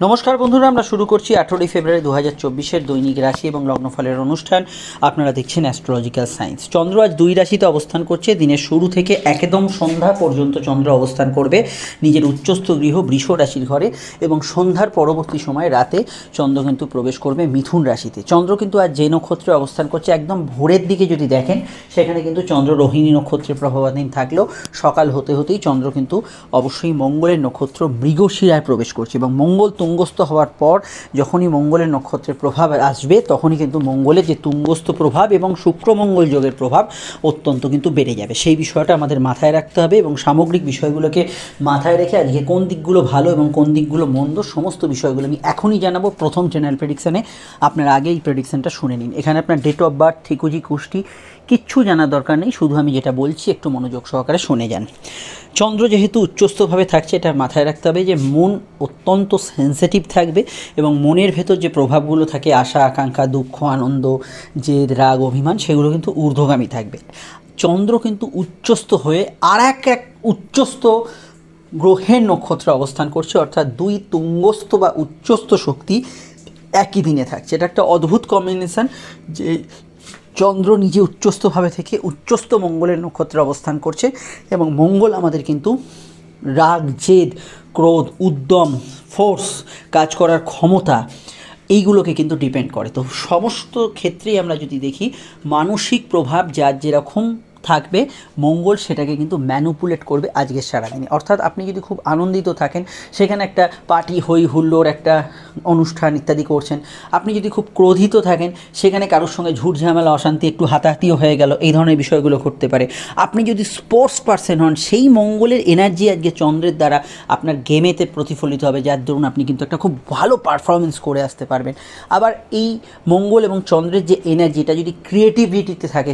নমস্কার বন্ধুরা, আমরা শুরু করছি 18 ফেব্রুয়ারি 2024-এর দৈনিক রাশি এবং লগ্নফলের অনুষ্ঠান। আপনারা দেখছেন অ্যাস্ট্রোলজিক্যাল সায়েন্স। চন্দ্র আজ 2 রাশিতে অবস্থান করছে। দিনের শুরু থেকে একদম সন্ধ্যা পর্যন্ত চন্দ্র অবস্থান করবে নিজের উচ্চস্থ গৃহ বৃষ রাশির ঘরে, এবং সন্ধ্যার পরবর্তী সময় রাতে চন্দ্র কিন্তু প্রবেশ করবে মিথুন রাশিতে। চন্দ্র কিন্তু আজ যে নক্ষত্রে অবস্থান করছে, একদম ভোরের দিকে যদি দেখেন সেখানে কিন্তু চন্দ্র রোহিণী নক্ষত্রের প্রভাবাধীন থাকলেও সকাল হতে হতেই চন্দ্র কিন্তু অবশ্যই মঙ্গলের নক্ষত্র মৃগশিরায় প্রবেশ করছে, এবং মঙ্গল তুঙ্গস্থ হওয়ার পর যখনই মঙ্গলের নক্ষত্রের প্রভাব আসবে তখনই কিন্তু মঙ্গলের যে তুঙ্গস্থ প্রভাব এবং শুক্র মঙ্গল যোগের প্রভাব অত্যন্ত কিন্তু বেড়ে যাবে। সেই বিষয়টা আমাদের মাথায় রাখতে হবে, এবং সামগ্রিক বিষয়গুলোকে মাথায় রেখে আজকে কোন দিকগুলো ভালো এবং কোন দিকগুলো মন্দ সমস্ত বিষয়গুলো আমি এখনই জানাবো। প্রথম চ্যানেল প্রেডিকশানে আপনারা আগে এই প্রেডিকশানটা শুনে নিন। এখানে আপনার ডেট অফ বার্থ, ঠিকুজি, কুষ্টি কিচ্ছু জানার দরকার নেই, শুধু আমি যেটা বলছি একটু মনোযোগ সহকারে শুনে যান। চন্দ্র যেহেতু উচ্চস্থভাবে থাকছে, এটা মাথায় রাখতে হবে যে মন অত্যন্ত সেন্সিটিভ থাকবে, এবং মনের ভেতর যে প্রভাবগুলো থাকে আশা, আকাঙ্ক্ষা, দুঃখ, আনন্দ, জেদ, রাগ, অভিমান, সেগুলো কিন্তু ঊর্ধ্বগামী থাকবে। চন্দ্র কিন্তু উচ্চস্থ হয়ে আর এক উচ্চস্থ গ্রহের নক্ষত্রে অবস্থান করছে, অর্থাৎ দুই তুঙ্গস্থ বা উচ্চস্থ শক্তি একই দিনে থাকছে। এটা একটা অদ্ভুত কম্বিনেশান যে চন্দ্র নিজে উচ্চস্থভাবে থেকে উচ্চস্থ মঙ্গলের নক্ষত্রে অবস্থান করছে, এবং মঙ্গল আমাদের কিন্তু রাগ, জেদ, ক্রোধ, উদ্যম, ফোর্স, কাজ করার ক্ষমতা, এইগুলোকে কিন্তু ডিপেন্ড করে। তো সমস্ত ক্ষেত্রেই আমরা যদি দেখি মানসিক প্রভাব যার যেরকম থাকবে, মঙ্গল সেটাকে কিন্তু ম্যানুপুলেট করবে আজকের সারাদিনে। অর্থাৎ আপনি যদি খুব আনন্দিত থাকেন, সেখানে একটা পার্টি, হই হুল্লোড়, একটা অনুষ্ঠান ইত্যাদি করছেন। আপনি যদি খুব ক্রোধিত থাকেন, সেখানে কারোর সঙ্গে ঝুট ঝামেলা, অশান্তি, একটু হাতাহাতিও হয়ে গেল, এই ধরনের বিষয়গুলো ঘটতে পারে। আপনি যদি স্পোর্টস পার্সন হন, সেই মঙ্গলের এনার্জি আজকে চন্দ্রের দ্বারা আপনার গেমেতে প্রতিফলিত হবে, যার দরুন আপনি কিন্তু একটা খুব ভালো পারফরমেন্স করে আসতে পারবেন। আবার এই মঙ্গল এবং চন্দ্রের যে এনার্জি, এটা যদি ক্রিয়েটিভিটিতে থাকে,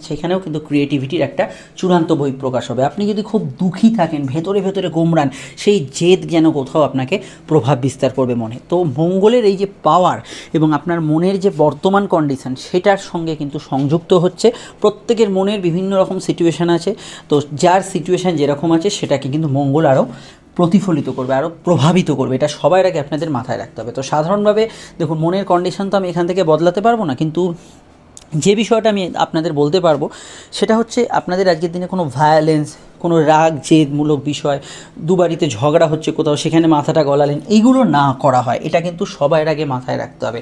সেখানেও কিন্তু ক্রিয়েটিভিটির একটা চূড়ান্ত বহিঃপ্রকাশ হবে। আপনি যদি খুব দুঃখী থাকেন, ভেতরে ভেতরে গোমরান, সেই জেদ যেন কোথাও আপনাকে প্রভাব বিস্তার করবে মনে। তো মঙ্গলের এই যে পাওয়ার এবং আপনার মনের যে বর্তমান কন্ডিশন, সেটার সঙ্গে কিন্তু সংযুক্ত হচ্ছে। প্রত্যেকের মনের বিভিন্ন রকম সিচুয়েশান আছে, তো যার সিচুয়েশান যেরকম আছে সেটাকে কিন্তু মঙ্গল আরও প্রতিফলিত করবে, আরও প্রভাবিত করবে। এটা সবার আগে আপনাদের মাথায় রাখতে হবে। তো সাধারণভাবে দেখুন, মনের কন্ডিশন তো আমি এখান থেকে বদলাতে পারবো না, কিন্তু যে বিষয়টা আমি আপনাদের বলতে পারবো সেটা হচ্ছে আপনাদের আজকের দিনে কোনো ভায়োলেন্স, কোনো রাগ জেদমূলক বিষয়, দুবারিতে ঝগড়া হচ্ছে কোথাও, সেখানে মাথাটা গলালেন, এইগুলো না করা হয়। এটা কিন্তু সবার আগে মাথায় রাখতে হবে।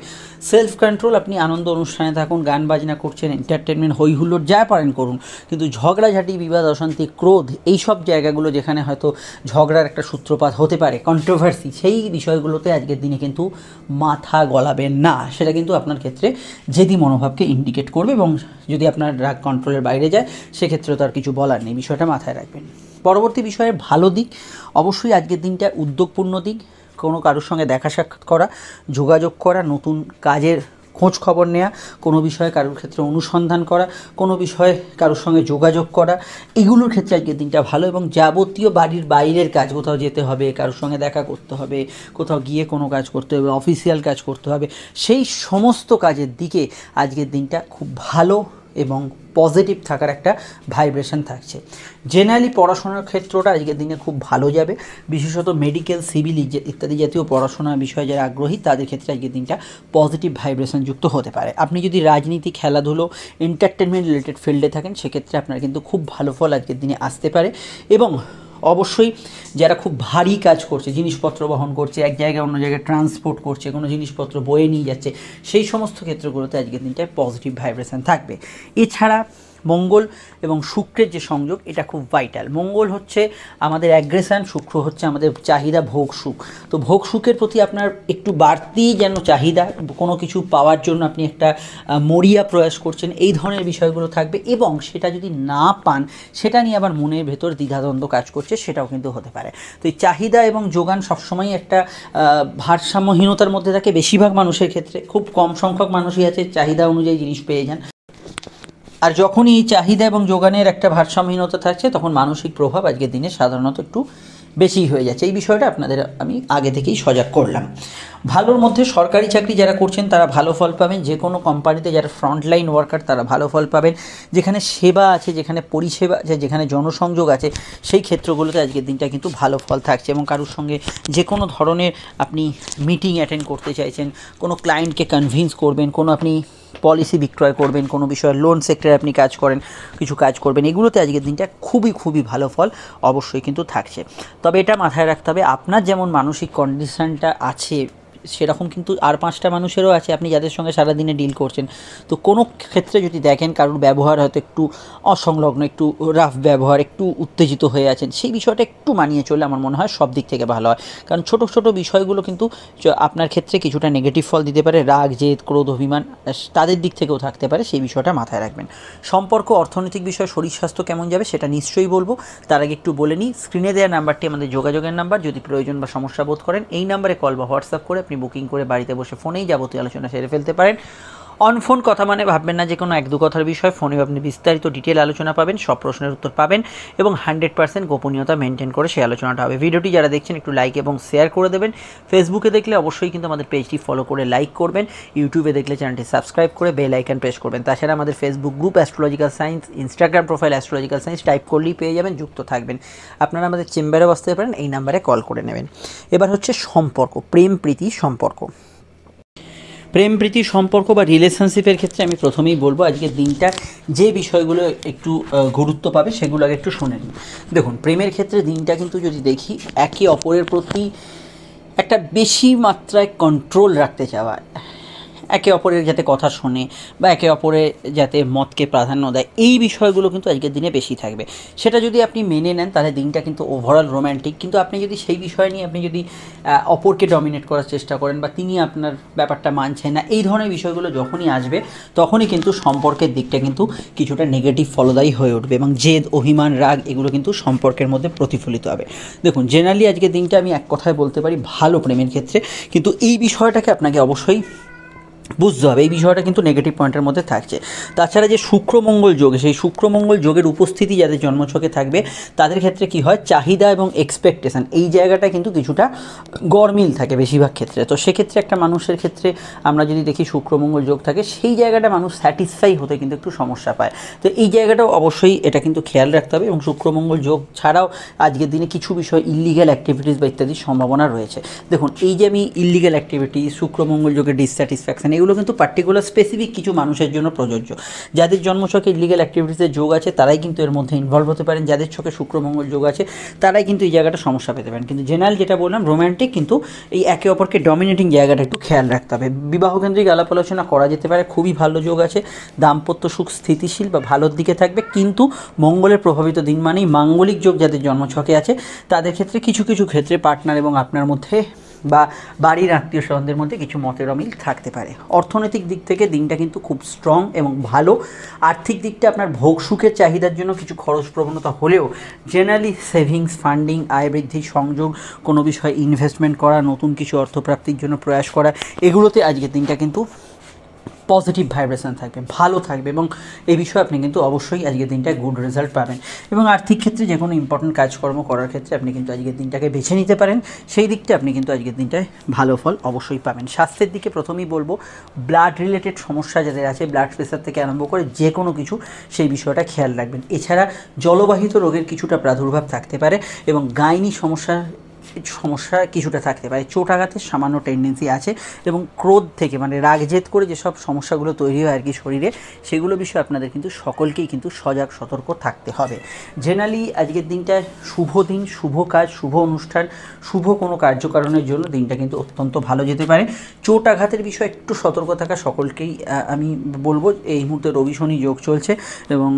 সেলফ কন্ট্রোল, আপনি আনন্দ অনুষ্ঠানে থাকুন, গান বাজনা করছেন, এন্টারটেনমেন্ট, হই হুল্লোড় যা পারেন করুন, কিন্তু ঝগড়াঝাটি, বিবাদ, অশান্তি, ক্রোধ, এই সব জায়গাগুলো যেখানে হয়তো ঝগড়ার একটা সূত্রপাত হতে পারে, কন্ট্রোভার্সি, সেই বিষয়গুলোতে আজকের দিনে কিন্তু মাথা গলাবেন না। সেটা কিন্তু আপনার ক্ষেত্রে জেদি মনোভাবকে ইন্ডিকেট করবে, এবং যদি আপনার রাগ কন্ট্রোলের বাইরে যায় সেক্ষেত্রেও তার কিছু বলার নেই। বিষয়টা মাথায় রাখবেন। পরবর্তী বিষয়ের ভালো দিক, অবশ্যই আজকের দিনটা উদ্যোগপূর্ণ দিক। কোনো কারোর সঙ্গে দেখা সাক্ষাৎ করা, যোগাযোগ করা, নতুন কাজের খোঁজ খবর নেওয়া, কোনো বিষয়ে কারোর ক্ষেত্রে অনুসন্ধান করা, কোনো বিষয়ে কারোর সঙ্গে যোগাযোগ করা, এগুলোর ক্ষেত্রে আজকের দিনটা ভালো। এবং যাবতীয় বাড়ির বাইরের কাজ, কোথাও যেতে হবে, কারোর সঙ্গে দেখা করতে হবে, কোথাও গিয়ে কোনো কাজ করতে হবে, অফিসিয়াল কাজ করতে হবে, সেই সমস্ত কাজের দিকে আজকের দিনটা খুব ভালো এবং পজিটিভ থাকার একটা ভাইব্রেশন থাকছে। জেনারেলি পড়াশোনার ক্ষেত্রটা আজকের দিনে খুব ভালো যাবে, বিশেষত মেডিকেল, সিভিল ইত্যাদি জাতীয় পড়াশোনার বিষয়ে যারা আগ্রহী তাদের ক্ষেত্রে আজকের দিনটা পজিটিভ ভাইব্রেশন যুক্ত হতে পারে। আপনি যদি রাজনীতি, খেলাধুলো, এন্টারটেনমেন্ট রিলেটেড ফিল্ডে থাকেন, সেক্ষেত্রে আপনার কিন্তু খুব ভালো ফল আজকের দিনে আসতে পারে। এবং অবশ্যই যারা খুব ভারী কাজ করছে, জিনিসপত্র বহন করছে, এক জায়গায় অন্য জায়গায় ট্রান্সপোর্ট করছে, কোনো জিনিসপত্র বয়ে নিয়ে যাচ্ছে, সেই সমস্ত ক্ষেত্রগুলোতে আজকের দিনটায় পজিটিভ ভাইব্রেশন থাকবে। এছাড়া মঙ্গল এবং শুক্রের যে সংযোগ, এটা খুব ভাইটাল। মঙ্গল হচ্ছে আমাদের অ্যাগ্রেশন, শুক্র হচ্ছে আমাদের চাহিদা, ভোগ সুখ। তো ভোগ সুখের প্রতি আপনার একটু বাড়তি যেন চাহিদা, কোনো কিছু পাওয়ার জন্য আপনি একটা মরিয়া প্রয়াস করছেন, এই ধরনের বিষয়গুলো থাকবে। এবং সেটা যদি না পান, সেটা নিয়ে আবার মনের ভেতর দ্বিধাদ্বন্দ্ব কাজ করছে, সেটাও কিন্তু হতে পারে। তো এই চাহিদা এবং যোগান সবসময় একটা ভারসাম্যহীনতার মধ্যে থাকে বেশিরভাগ মানুষের ক্ষেত্রে। খুব কম সংখ্যক মানুষই আছে চাহিদা অনুযায়ী জিনিস পেয়ে যান। আর যখনই এই চাহিদা এবং যোগানের একটা ভারসাম্যহীনতা থাকছে, তখন মানসিক প্রভাব আজকের দিনে সাধারণত একটু বেশি হয়ে যাচ্ছে। এই বিষয়টা আপনাদের আমি আগে থেকেই সজাগ করলাম। ভালোর মধ্যে সরকারি চাকরি যারা করছেন তারা ভালো ফল পাবেন, যে কোনো কোম্পানিতে যারা ফ্রন্টলাইন ওয়ার্কার তারা ভালো ফল পাবেন, যেখানে সেবা আছে, যেখানে পরিষেবা আছে, যেখানে জনসংযোগ আছে, সেই ক্ষেত্রগুলোতে আজকের দিনটা কিন্তু ভালো ফল থাকছে। এবং কারোর সঙ্গে যে কোনো ধরনের আপনি মিটিং অ্যাটেন্ড করতে চাইছেন, কোনো ক্লায়েন্টকে কনভিন্স করবেন, কোনো আপনি পলিসি বিক্রয় করবেন, কোনো বিষয়ে লোন সেক্টরে আপনি কাজ করেন, কিছু কাজ করবেন, এগুলোতে আজকের দিনটা খুবই খুবই ভালো ফল অবশ্যই কিন্তু থাকছে। তবে এটা মাথায় রাখতে হবে, আপনার যেমন মানসিক কন্ডিশনটা আছে সেরকম কিন্তু আর 5টা মানুষেরও আছে আপনি যাদের সঙ্গে সারাদিনে ডিল করছেন। তো কোনো ক্ষেত্রে যদি দেখেন কারোর ব্যবহার হয়তো একটু অসংলগ্ন, একটু রাফ ব্যবহার, একটু উত্তেজিত হয়ে আছেন, সেই বিষয়টা একটু মানিয়ে চললে আমার মনে হয় সব দিক থেকে ভালো হয়। কারণ ছোটো ছোটো বিষয়গুলো কিন্তু আপনার ক্ষেত্রে কিছুটা নেগেটিভ ফল দিতে পারে। রাগ, জেদ, ক্রোধ, অভিমান তাদের দিক থেকেও থাকতে পারে, সেই বিষয়টা মাথায় রাখবেন। সম্পর্ক, অর্থনৈতিক বিষয়, শরীর স্বাস্থ্য কেমন যাবে সেটা নিশ্চয়ই বলবো। তার আগে একটু বলে নিই, স্ক্রিনে দেওয়া নাম্বারটি আমাদের যোগাযোগের নাম্বার। যদি প্রয়োজন বা সমস্যা বোধ করেন এই নাম্বারে কল বা হোয়াটসঅ্যাপ করে আপনি বুকিং করে বাড়িতে বসে ফোনেই যাবতীয় আলোচনা সেরে ফেলতে পারেন। অন ফোন কথা মানে ভাববেন না যে কোনো 1-2 কথার বিষয়, ফোনেও আপনি বিস্তারিত ডিটেল আলোচনা পাবেন, সব প্রশ্নের উত্তর পাবেন এবং 100% গোপনীয়তা মেনটেন করে সেই আলোচনাটা হবে। ভিডিওটি যারা দেখছেন একটু লাইক এবং শেয়ার করে দেবেন। ফেসবুকে দেখলে অবশ্যই কিন্তু আমাদের পেজটি ফলো করে লাইক করবেন। ইউটিউবে দেখলে চ্যানেলটি সাবস্ক্রাইব করে বেল আইকন প্রেস করবেন। তাছাড়া আমাদের Facebook group astrological science, Instagram profile astrological science type করলেই পেয়ে যাবেন, যুক্ত থাকবেন। আপনারা আমাদের চেম্বারেও আসতে পারেন, এই নাম্বারে কল করে নেবেন। এবার হচ্ছে সম্পর্ক, প্রেম প্রীতি সম্পর্ক। প্রেম প্রীতি সম্পর্ক বা রিলেশনশিপের ক্ষেত্রে আমি প্রথমেই বলবো আজকের দিনটা যে বিষয়গুলো একটু গুরুত্ব পাবে সেগুলো আগে একটু শুনে নিন। দেখুন, প্রেমের ক্ষেত্রে দিনটা কিন্তু যদি দেখি, একে অপরের প্রতি একটা বেশি মাত্রায় কন্ট্রোল রাখতে চাওয়া, একে অপরের যাতে কথা শোনে বা একে অপরের যাতে মতকে প্রাধান্য দেয়, এই বিষয়গুলো কিন্তু আজকের দিনে বেশি থাকবে। সেটা যদি আপনি মেনে নেন তাহলে দিনটা কিন্তু ওভারঅল রোম্যান্টিক। কিন্তু আপনি যদি সেই বিষয় নিয়ে আপনি যদি অপরকে ডমিনেট করার চেষ্টা করেন বা তিনি আপনার ব্যাপারটা মানছেন না, এই ধরনের বিষয়গুলো যখনই আসবে তখনই কিন্তু সম্পর্কের দিকটা কিন্তু কিছুটা নেগেটিভ ফলদায়ী হয়ে উঠবে এবং জেদ, অভিমান, রাগ এগুলো কিন্তু সম্পর্কের মধ্যে প্রতিফলিত হবে। দেখুন, জেনারেলি আজকের দিনটা আমি এক কথায় বলতে পারি ভালো প্রেমের ক্ষেত্রে, কিন্তু এই বিষয়টাকে আপনাকে অবশ্যই বুঝতে হবে, এই বিষয়টা কিন্তু নেগেটিভ পয়েন্টের মধ্যে থাকছে। তাছাড়া যে শুক্রমঙ্গল যোগ, সেই শুক্রমঙ্গল যোগের উপস্থিতি যাদের জন্মছকে থাকবে তাদের ক্ষেত্রে কি হয়, চাহিদা এবং এক্সপেকটেশন এই জায়গাটা কিন্তু কিছুটা গরমিল থাকে বেশিরভাগ ক্ষেত্রে। তো সেক্ষেত্রে একটা মানুষের ক্ষেত্রে আমরা যদি দেখি শুক্রমঙ্গল যোগ থাকে, সেই জায়গাটা মানুষ স্যাটিসফাই হতে কিন্তু একটু সমস্যা পায়। তো এই জায়গাটাও অবশ্যই এটা কিন্তু খেয়াল রাখতে হবে। এবং শুক্রমঙ্গল যোগ ছাড়াও আজকের দিনে কিছু বিষয় ইল্লিগ্যাল অ্যাক্টিভিটিস বা ইত্যাদির সম্ভাবনা রয়েছে। দেখুন, এই যে আমি ইল্লিগ্যাল অ্যাক্টিভিটি, শুক্রমঙ্গল যোগের ডিসস্যাটিসফ্যাকশন, এগুলো কিন্তু পার্টিকুলার স্পেসিফিক কিছু মানুষের জন্য প্রযোজ্য। যাদের জন্মছকে ইলিগাল অ্যাক্টিভিটিসের যোগ আছে তারাই কিন্তু এর মধ্যে ইনভলভ হতে পারেন। যাদের ছকে শুক্রমঙ্গল যোগ আছে তারাই কিন্তু এই জায়গাটা সমস্যা পেতে পারেন। কিন্তু জেনারেল যেটা বললাম রোম্যান্টিক, কিন্তু এই একে অপরকে ডমিনেটিং জায়গাটা একটু খেয়াল রাখতে হবে। বিবাহকেন্দ্রিক আলাপ আলোচনা করা যেতে পারে, খুবই ভালো যোগ আছে। দাম্পত্য সুখ স্থিতিশীল বা ভালোর দিকে থাকবে, কিন্তু মঙ্গলের প্রভাবিত দিন মানেই মাঙ্গলিক যোগ যাদের জন্মছকে আছে তাদের ক্ষেত্রে কিছু কিছু ক্ষেত্রে পার্টনার এবং আপনার মধ্যে বা বাড়ির আত্মীয় স্বজনদের মধ্যে কিছু মতের অমিল থাকতে পারে। অর্থনৈতিক দিক থেকে দিনটা কিন্তু খুব স্ট্রং এবং ভালো। আর্থিক দিকটা আপনার ভোগ সুখের চাহিদার জন্য কিছু খরচ প্রবণতা হলেও জেনারেলি সেভিংস, ফান্ডিং, আয় বৃদ্ধি, সংযোগ, কোনো বিষয়ে ইনভেস্টমেন্ট করা, নতুন কিছু অর্থপ্রাপ্তির জন্য প্রয়াস করা, এগুলোতে আজকের দিনটা কিন্তু পজিটিভ ভাইব্রেশন থাকবে, ভালো থাকবে এবং এই বিষয়ে আপনি কিন্তু অবশ্যই আজকের দিনটায় গুড রেজাল্ট পাবেন। এবং আর্থিক ক্ষেত্রে যে কোনো ইম্পর্টেন্ট কাজকর্ম করার ক্ষেত্রে আপনি কিন্তু আজকের দিনটাকে বেছে নিতে পারেন, সেই দিকটা আপনি কিন্তু আজকের দিনটায় ভালো ফল অবশ্যই পাবেন। স্বাস্থ্যের দিকে প্রথমেই বলবো, ব্লাড রিলেটেড সমস্যা যাদের আছে, ব্লাড প্রেশার থেকে আরম্ভ করে যে কোনো কিছু, সেই বিষয়টা খেয়াল রাখবেন। এছাড়া জলবাহিত রোগের কিছুটা প্রাদুর্ভাব থাকতে পারে এবং গাইনি সমস্যা কিছুটা থাকতে পারে। চোট আঘাতের সামান্য টেন্ডেন্সি আছে এবং ক্রোধ থেকে মানে রাগ জেদ করে যেসব সমস্যাগুলো তৈরি হয় আর কি শরীরে, সেগুলো বিষয়ে আপনাদের কিন্তু সকলকেই কিন্তু সজাগ সতর্ক থাকতে হবে। জেনারেলি আজকের দিনটা শুভ দিন, শুভ কাজ, শুভ অনুষ্ঠান, শুভ কোনো কার্যকারণের জন্য দিনটা কিন্তু অত্যন্ত ভালো যেতে পারে। চোট আঘাতের বিষয়ে একটু সতর্ক থাকা সকলকেই আমি বলবো। এই মুহূর্তে রবি শনি যোগ চলছে এবং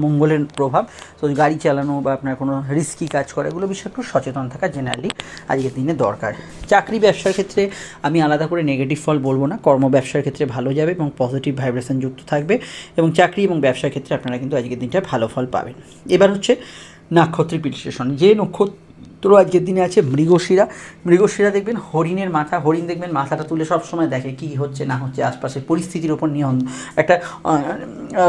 মঙ্গলের প্রভাব, তো গাড়ি চালানো বা আপনার কোনো রিস্কি কাজ করা, এগুলো বিষয়ে একটু সচেতন থাকা জেনারেলি আজকের দিনে দরকার। চাকরি ব্যবসার ক্ষেত্রে আমি আলাদা করে নেগেটিভ ফল বলবো না, কর্ম ব্যবসার ক্ষেত্রে ভালো যাবে এবং পজিটিভ ভাইব্রেশন যুক্ত থাকবে এবং চাকরি এবং ব্যবসার ক্ষেত্রে আপনারা কিন্তু আজকের দিনটা ভালো ফল পাবেন। এবার হচ্ছে নাক্ষত্রিক বিশ্লেষণ। যে তো আজকের দিনে আছে মৃগশিরা। মৃগশিরা দেখবেন হরিণের মাথা, হরিণ দেখবেন মাথাটা তুলে সবসময় দেখে কী হচ্ছে না হচ্ছে, আশপাশের পরিস্থিতির ওপর একটা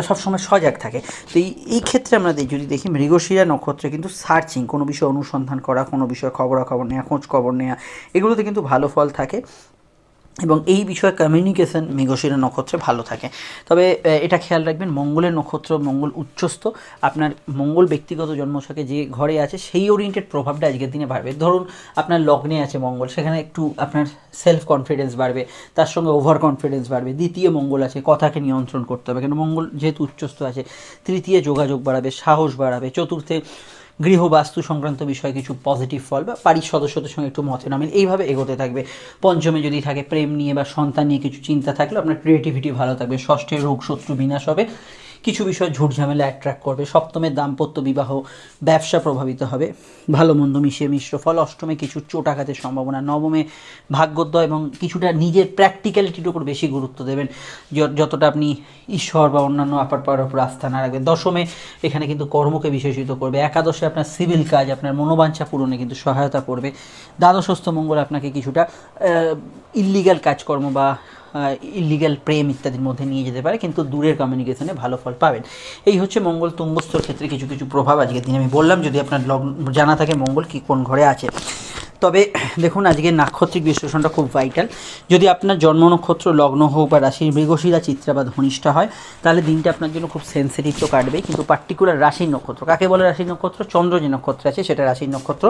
সবসময় সজাগ থাকে। তো এই ক্ষেত্রে আমরা যদি দেখি মৃগশিরা নক্ষত্রে কিন্তু সার্চিং, কোনো বিষয় অনুসন্ধান করা, কোনো বিষয়ে খবরাখবর নেওয়া, খোঁজ খবর নেওয়া, এগুলোতে কিন্তু ভালো ফল থাকে এবং এই বিষয়ে কমিউনিকেশন মৃগশিরা নক্ষত্রে ভালো থাকে। তবে এটা খেয়াল রাখবেন, মঙ্গলের নক্ষত্র, মঙ্গল উচ্চস্থ, আপনার মঙ্গল ব্যক্তিগত জন্মছকে যে ঘরে আছে সেই ওরিয়েন্টেড প্রভাবটা আজকের দিনে বাড়বে। ধরুন আপনার লগ্নে আছে মঙ্গল, সেখানে একটু আপনার সেলফ কনফিডেন্স বাড়বে, তার সঙ্গে ওভার কনফিডেন্স বাড়বে। দ্বিতীয় মঙ্গল আছে, কথাকে নিয়ন্ত্রণ করতে হবে, কেন মঙ্গল যেহেতু উচ্চস্থ আছে। তৃতীয় যোগাযোগ বাড়াবে, সাহস বাড়াবে। চতুর্থে গৃহ বাস্তু সংক্রান্ত বিষয়ে কিছু পজিটিভ ফল বা বাড়ির সদস্যদের সঙ্গে একটু মতে নামিল, এইভাবে এগোতে থাকবে। পঞ্চমে যদি থাকে প্রেম নিয়ে বা সন্তান নিয়ে কিছু চিন্তা থাকলে আপনার ক্রিয়েটিভিটি ভালো থাকবে। ষষ্ঠে রোগ শত্রু বিনাশ হবে, কিছু বিষয় ঝুট ঝামেলা অ্যাট্রাক্ট করবে। সপ্তমে দাম্পত্য বিবাহ ব্যবসা প্রভাবিত হবে, ভালো মন্দ মিশিয়ে মিশ্র ফল। অষ্টমে কিছু চোট আঘাতের সম্ভাবনা। নবমে ভাগ্যোদয় এবং কিছুটা নিজের প্র্যাকটিক্যালিটির উপর বেশি গুরুত্ব দেবেন, যতটা আপনি ঈশ্বর বা অন্যান্য আপার পাওয়ার উপর আস্থা না রাখবেন। দশমে এখানে কিন্তু কর্মকে বিশেষিত করবে। একাদশে আপনার সিভিল কাজ, আপনার মনোবাঞ্ছা পূরণে কিন্তু সহায়তা করবে। দ্বাদশস্থ মঙ্গল আপনাকে কিছুটা ইল্লিগাল কাজকর্ম বা ইলিগাল প্রেম ইত্যাদির মধ্যে নিয়ে যেতে পারে, কিন্তু দূরের কমিউনিকেশনে ভালো ফল পাবেন। এই হচ্ছে মঙ্গল তুঙ্গস্থর ক্ষেত্রে কিছু কিছু প্রভাব আজকের দিনে আমি বললাম, যদি আপনার জানা থাকে মঙ্গল কি কোন ঘরে আছে। তবে দেখুন আজকে নাক্ষত্রিক বিশ্লেষণটা খুব ভাইটাল। যদি আপনার জন্ম নক্ষত্র লগ্ন হোক বা রাশির মৃগশিরা, চিত্রা বা ধনিষ্ঠা হয়, তাহলে দিনটা আপনার জন্য খুব সেন্সিটিভ তো কাটবেই, কিন্তু পার্টিকুলার রাশির নক্ষত্র কাকে বলে? রাশির নক্ষত্র চন্দ্র যে নক্ষত্র আছে সেটা রাশির নক্ষত্র।